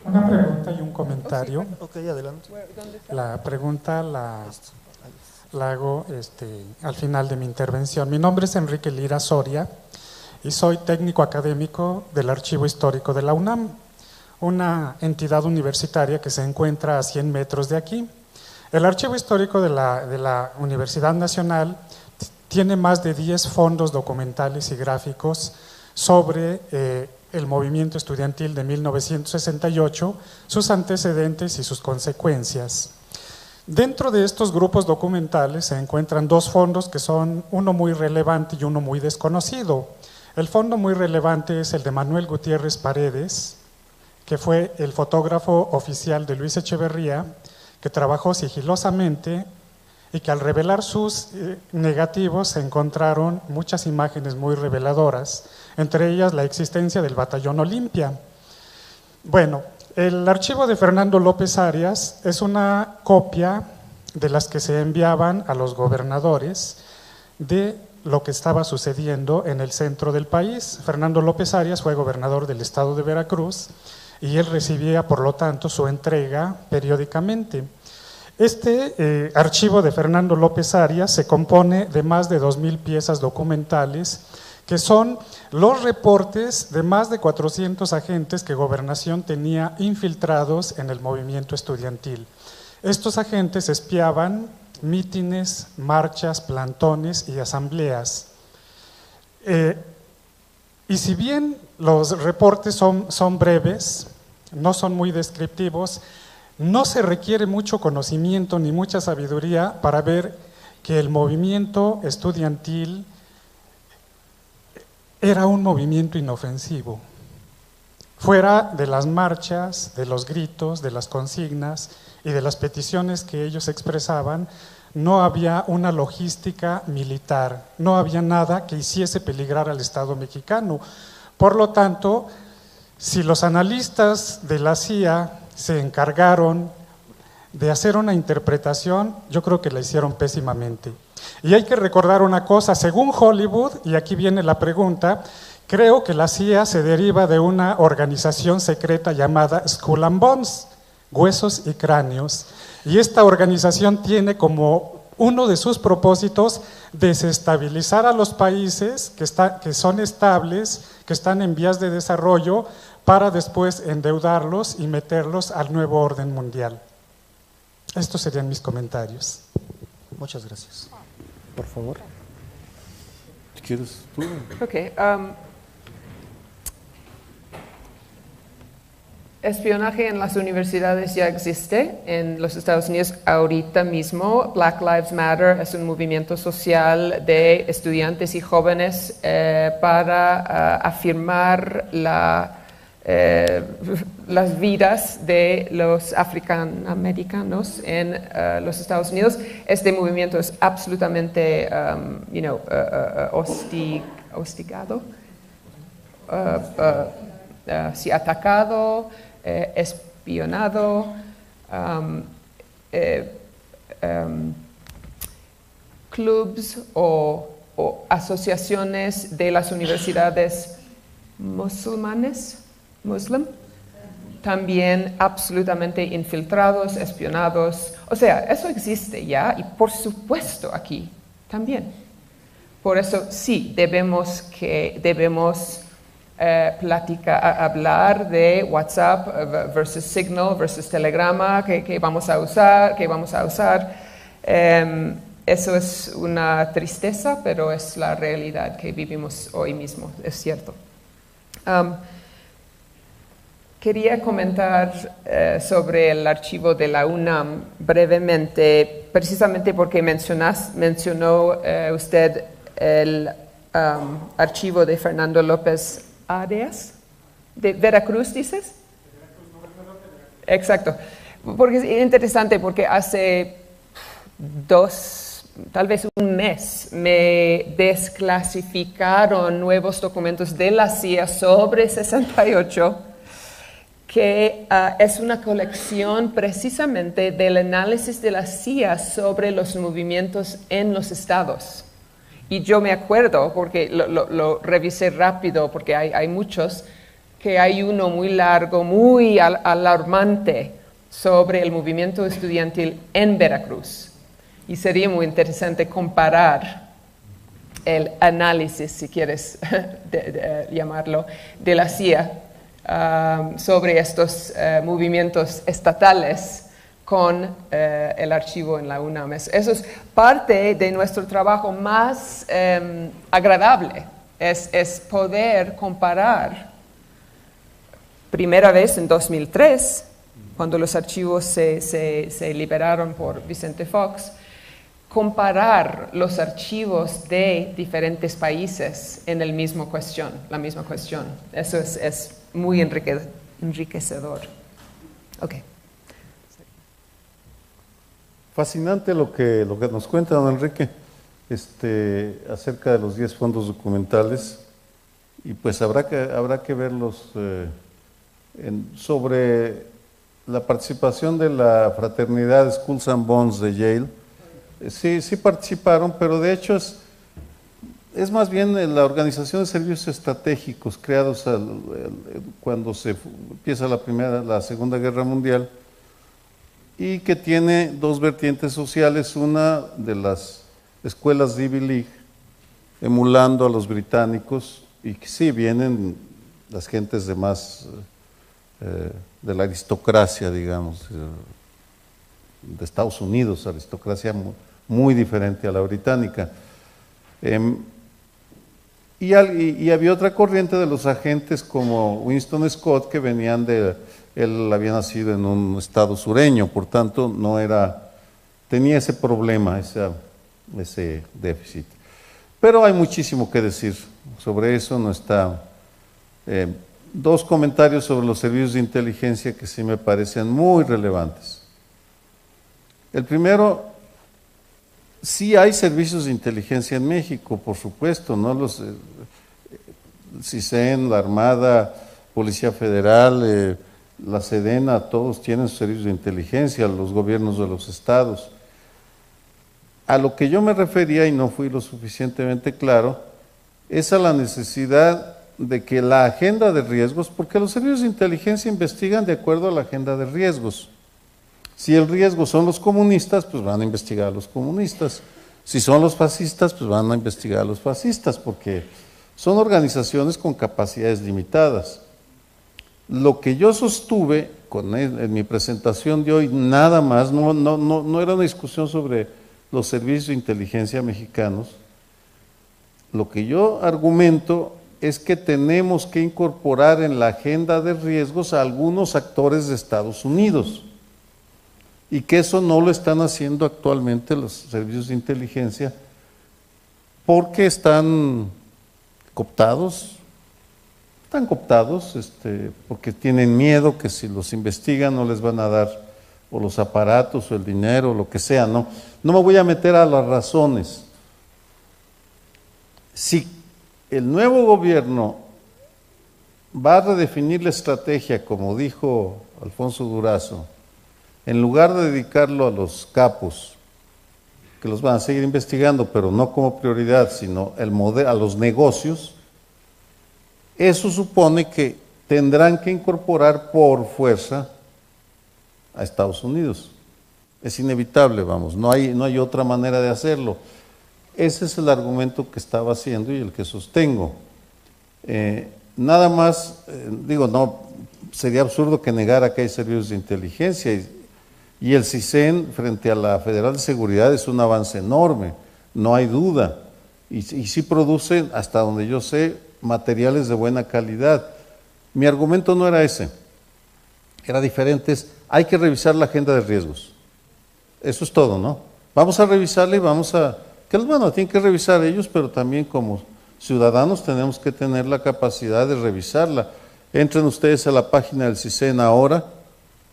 Una pregunta y un comentario. Ok, adelante. La pregunta la hago al final de mi intervención. Mi nombre es Enrique Lira Soria y soy técnico académico del Archivo Histórico de la UNAM, una entidad universitaria que se encuentra a 100 metros de aquí. El Archivo Histórico de la Universidad Nacional tiene más de 10 fondos documentales y gráficos sobre el movimiento estudiantil de 1968, sus antecedentes y sus consecuencias. Dentro de estos grupos documentales se encuentran dos fondos que son uno muy relevante y uno muy desconocido. El fondo muy relevante es el de Manuel Gutiérrez Paredes, que fue el fotógrafo oficial de Luis Echeverría, que trabajó sigilosamente y que al revelar sus negativos se encontraron muchas imágenes muy reveladoras, entre ellas la existencia del Batallón Olimpia. Bueno, el archivo de Fernando López Arias es una copia de las que se enviaban a los gobernadores de lo que estaba sucediendo en el centro del país. Fernando López Arias fue gobernador del estado de Veracruz y él recibía, por lo tanto, su entrega periódicamente. Este archivo de Fernando López Arias se compone de más de 2,000 piezas documentales, que son los reportes de más de 400 agentes que Gobernación tenía infiltrados en el movimiento estudiantil. Estos agentes espiaban mítines, marchas, plantones y asambleas. Y si bien los reportes son breves, no son muy descriptivos, no se requiere mucho conocimiento ni mucha sabiduría para ver que el movimiento estudiantil era un movimiento inofensivo. Fuera de las marchas, de los gritos, de las consignas y de las peticiones que ellos expresaban, no había una logística militar, no había nada que hiciese peligrar al Estado mexicano. Por lo tanto, si los analistas de la CIA se encargaron de hacer una interpretación, yo creo que la hicieron pésimamente. Y hay que recordar una cosa, según Hollywood, y aquí viene la pregunta, creo que la CIA se deriva de una organización secreta llamada Skull and Bones, Huesos y Cráneos, y esta organización tiene como uno de sus propósitos desestabilizar a los países que son estables, que están en vías de desarrollo, para después endeudarlos y meterlos al nuevo orden mundial. Estos serían mis comentarios. Muchas gracias. Por favor. ¿Quieres tú? Ok. Espionaje en las universidades ya existe en los Estados Unidos ahorita mismo. Black Lives Matter es un movimiento social de estudiantes y jóvenes para afirmar las vidas de los afroamericanos en los Estados Unidos. Este movimiento es absolutamente hostigado, sí, atacado, espionado, clubs o asociaciones de las universidades musulmanes, también absolutamente infiltrados, espionados. O sea, eso existe ya y por supuesto aquí también. Por eso sí, debemos hablar de WhatsApp versus Signal versus Telegrama, que vamos a usar. Eso es una tristeza, pero es la realidad que vivimos hoy mismo, es cierto. Quería comentar sobre el archivo de la UNAM brevemente, precisamente porque mencionó usted el archivo de Fernando López Arias, de Veracruz, ¿dices? Exacto, porque es interesante porque hace tal vez un mes, me desclasificaron nuevos documentos de la CIA sobre 68, que es una colección precisamente del análisis de la CIA sobre los movimientos en los estados. Y yo me acuerdo, porque lo revisé rápido, porque hay muchos, que hay uno muy largo, muy alarmante sobre el movimiento estudiantil en Veracruz. Y sería muy interesante comparar el análisis, si quieres llamarlo, de la CIA sobre estos movimientos estatales con el archivo en la UNAM. Eso es parte de nuestro trabajo más agradable, es poder comparar. Primera vez en 2003, cuando los archivos se liberaron por Vicente Fox, comparar los archivos de diferentes países en la misma cuestión. Eso es muy enriquecedor. Okay. Fascinante lo que nos cuenta don Enrique acerca de los 10 fondos documentales, y pues habrá que verlos sobre la participación de la fraternidad Skulls and Bones de Yale. Sí participaron, pero de hecho es más bien la Organización de Servicios Estratégicos creados cuando se empieza la Segunda Guerra Mundial, y que tiene dos vertientes sociales, una de las escuelas de Ivy League, emulando a los británicos, y que sí vienen las gentes de más, de la aristocracia, digamos, de Estados Unidos, aristocracia muy diferente a la británica. Y había otra corriente de los agentes como Winston Scott, que él había nacido en un estado sureño, por tanto tenía ese problema, ese déficit. Pero hay muchísimo que decir sobre eso, no está. Dos comentarios sobre los servicios de inteligencia que sí me parecen muy relevantes. El primero, sí hay servicios de inteligencia en México, por supuesto, ¿no? Los CISEN, la Armada, Policía Federal, la Sedena, todos tienen sus servicios de inteligencia, los gobiernos de los estados. A lo que yo me refería, y no fui lo suficientemente claro, es a la necesidad de que la agenda de riesgos, porque los servicios de inteligencia investigan de acuerdo a la agenda de riesgos. Si el riesgo son los comunistas, pues van a investigar a los comunistas. Si son los fascistas, pues van a investigar a los fascistas, porque son organizaciones con capacidades limitadas. Lo que yo sostuve en mi presentación de hoy, nada más, no era una discusión sobre los servicios de inteligencia mexicanos. Lo que yo argumento es que tenemos que incorporar en la agenda de riesgos a algunos actores de Estados Unidos, y que eso no lo están haciendo actualmente los servicios de inteligencia, porque están cooptados, porque tienen miedo que si los investigan no les van a dar o los aparatos o el dinero o lo que sea. No me voy a meter a las razones. Si el nuevo gobierno va a redefinir la estrategia, como dijo Alfonso Durazo, en lugar de dedicarlo a los capos, que los van a seguir investigando, pero no como prioridad, sino a los negocios, eso supone que tendrán que incorporar por fuerza a Estados Unidos. Es inevitable, vamos, no hay otra manera de hacerlo. Ese es el argumento que estaba haciendo y el que sostengo. Nada más, no, sería absurdo que negara que hay servicios de inteligencia, y el CISEN frente a la Federal de Seguridad es un avance enorme, no hay duda, y sí produce, hasta donde yo sé, materiales de buena calidad. Mi argumento no era ese, era diferente, hay que revisar la agenda de riesgos. Eso es todo, ¿no? Vamos a revisarla y tienen que revisar ellos, pero también como ciudadanos tenemos que tener la capacidad de revisarla. Entren ustedes a la página del CISEN ahora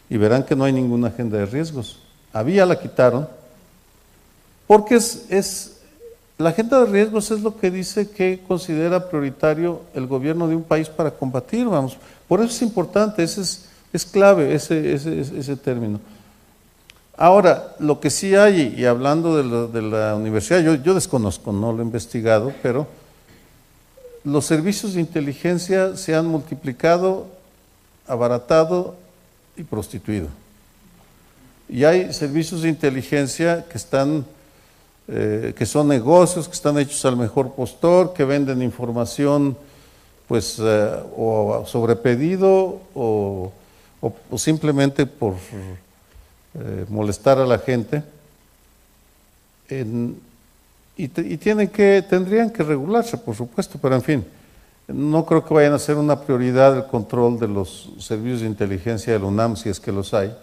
y verán que no hay ninguna agenda de riesgos. La quitaron, porque la agenda de riesgos es lo que dice que considera prioritario el gobierno de un país para combatir, vamos. Por eso es importante, es clave ese término. Ahora, lo que sí hay, y hablando de la universidad, yo desconozco, no lo he investigado, pero los servicios de inteligencia se han multiplicado, abaratado y prostituido. Y hay servicios de inteligencia que están, que son negocios, que están hechos al mejor postor, que venden información pues o sobre pedido o simplemente por molestar a la gente. Y tendrían que regularse, por supuesto, pero en fin, no creo que vayan a ser una prioridad el control de los servicios de inteligencia de la UNAM, si es que los hay,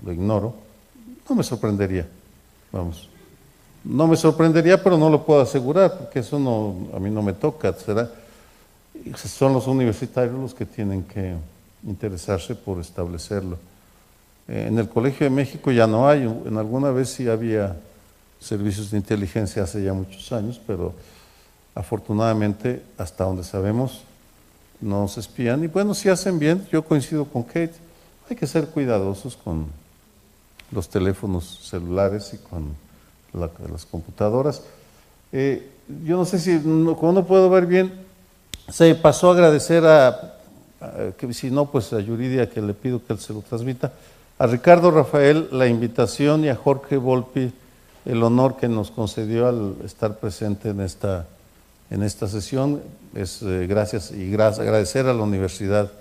lo ignoro. No me sorprendería, vamos. No me sorprendería, pero no lo puedo asegurar, porque eso a mí no me toca. Son los universitarios los que tienen que interesarse por establecerlo. En el Colegio de México ya no hay, en alguna vez sí había servicios de inteligencia hace ya muchos años, pero afortunadamente, hasta donde sabemos, no se espían. Y bueno, si hacen bien, yo coincido con Kate, hay que ser cuidadosos con los teléfonos celulares y con las computadoras. Yo no sé si, como no puedo ver bien, se pasó a agradecer que si no, pues a Yuridia, que le pido que él se lo transmita, a Ricardo Rafael la invitación y a Jorge Volpi el honor que nos concedió al estar presente en esta sesión. Es gracias y agradecer a la Universidad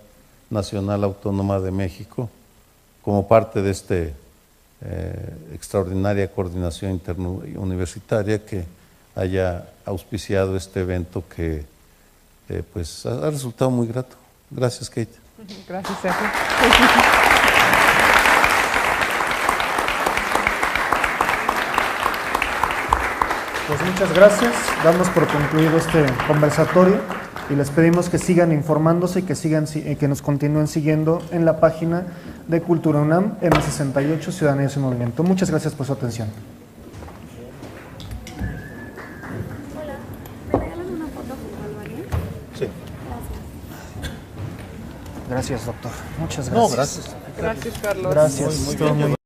Nacional Autónoma de México como parte de esta extraordinaria coordinación interuniversitaria que haya auspiciado este evento que pues ha resultado muy grato. Gracias, Kate. Gracias, Sergio. Pues muchas gracias, damos por concluido este conversatorio y les pedimos que sigan informándose y que nos continúen siguiendo en la página de Cultura UNAM, M68, Ciudadanía y su Movimiento. Muchas gracias por su atención. Hola, ¿me regalan una foto con Álvarez? Sí. Gracias, doctor. Muchas gracias. No, gracias. Gracias, Carlos. Gracias. Muy bien.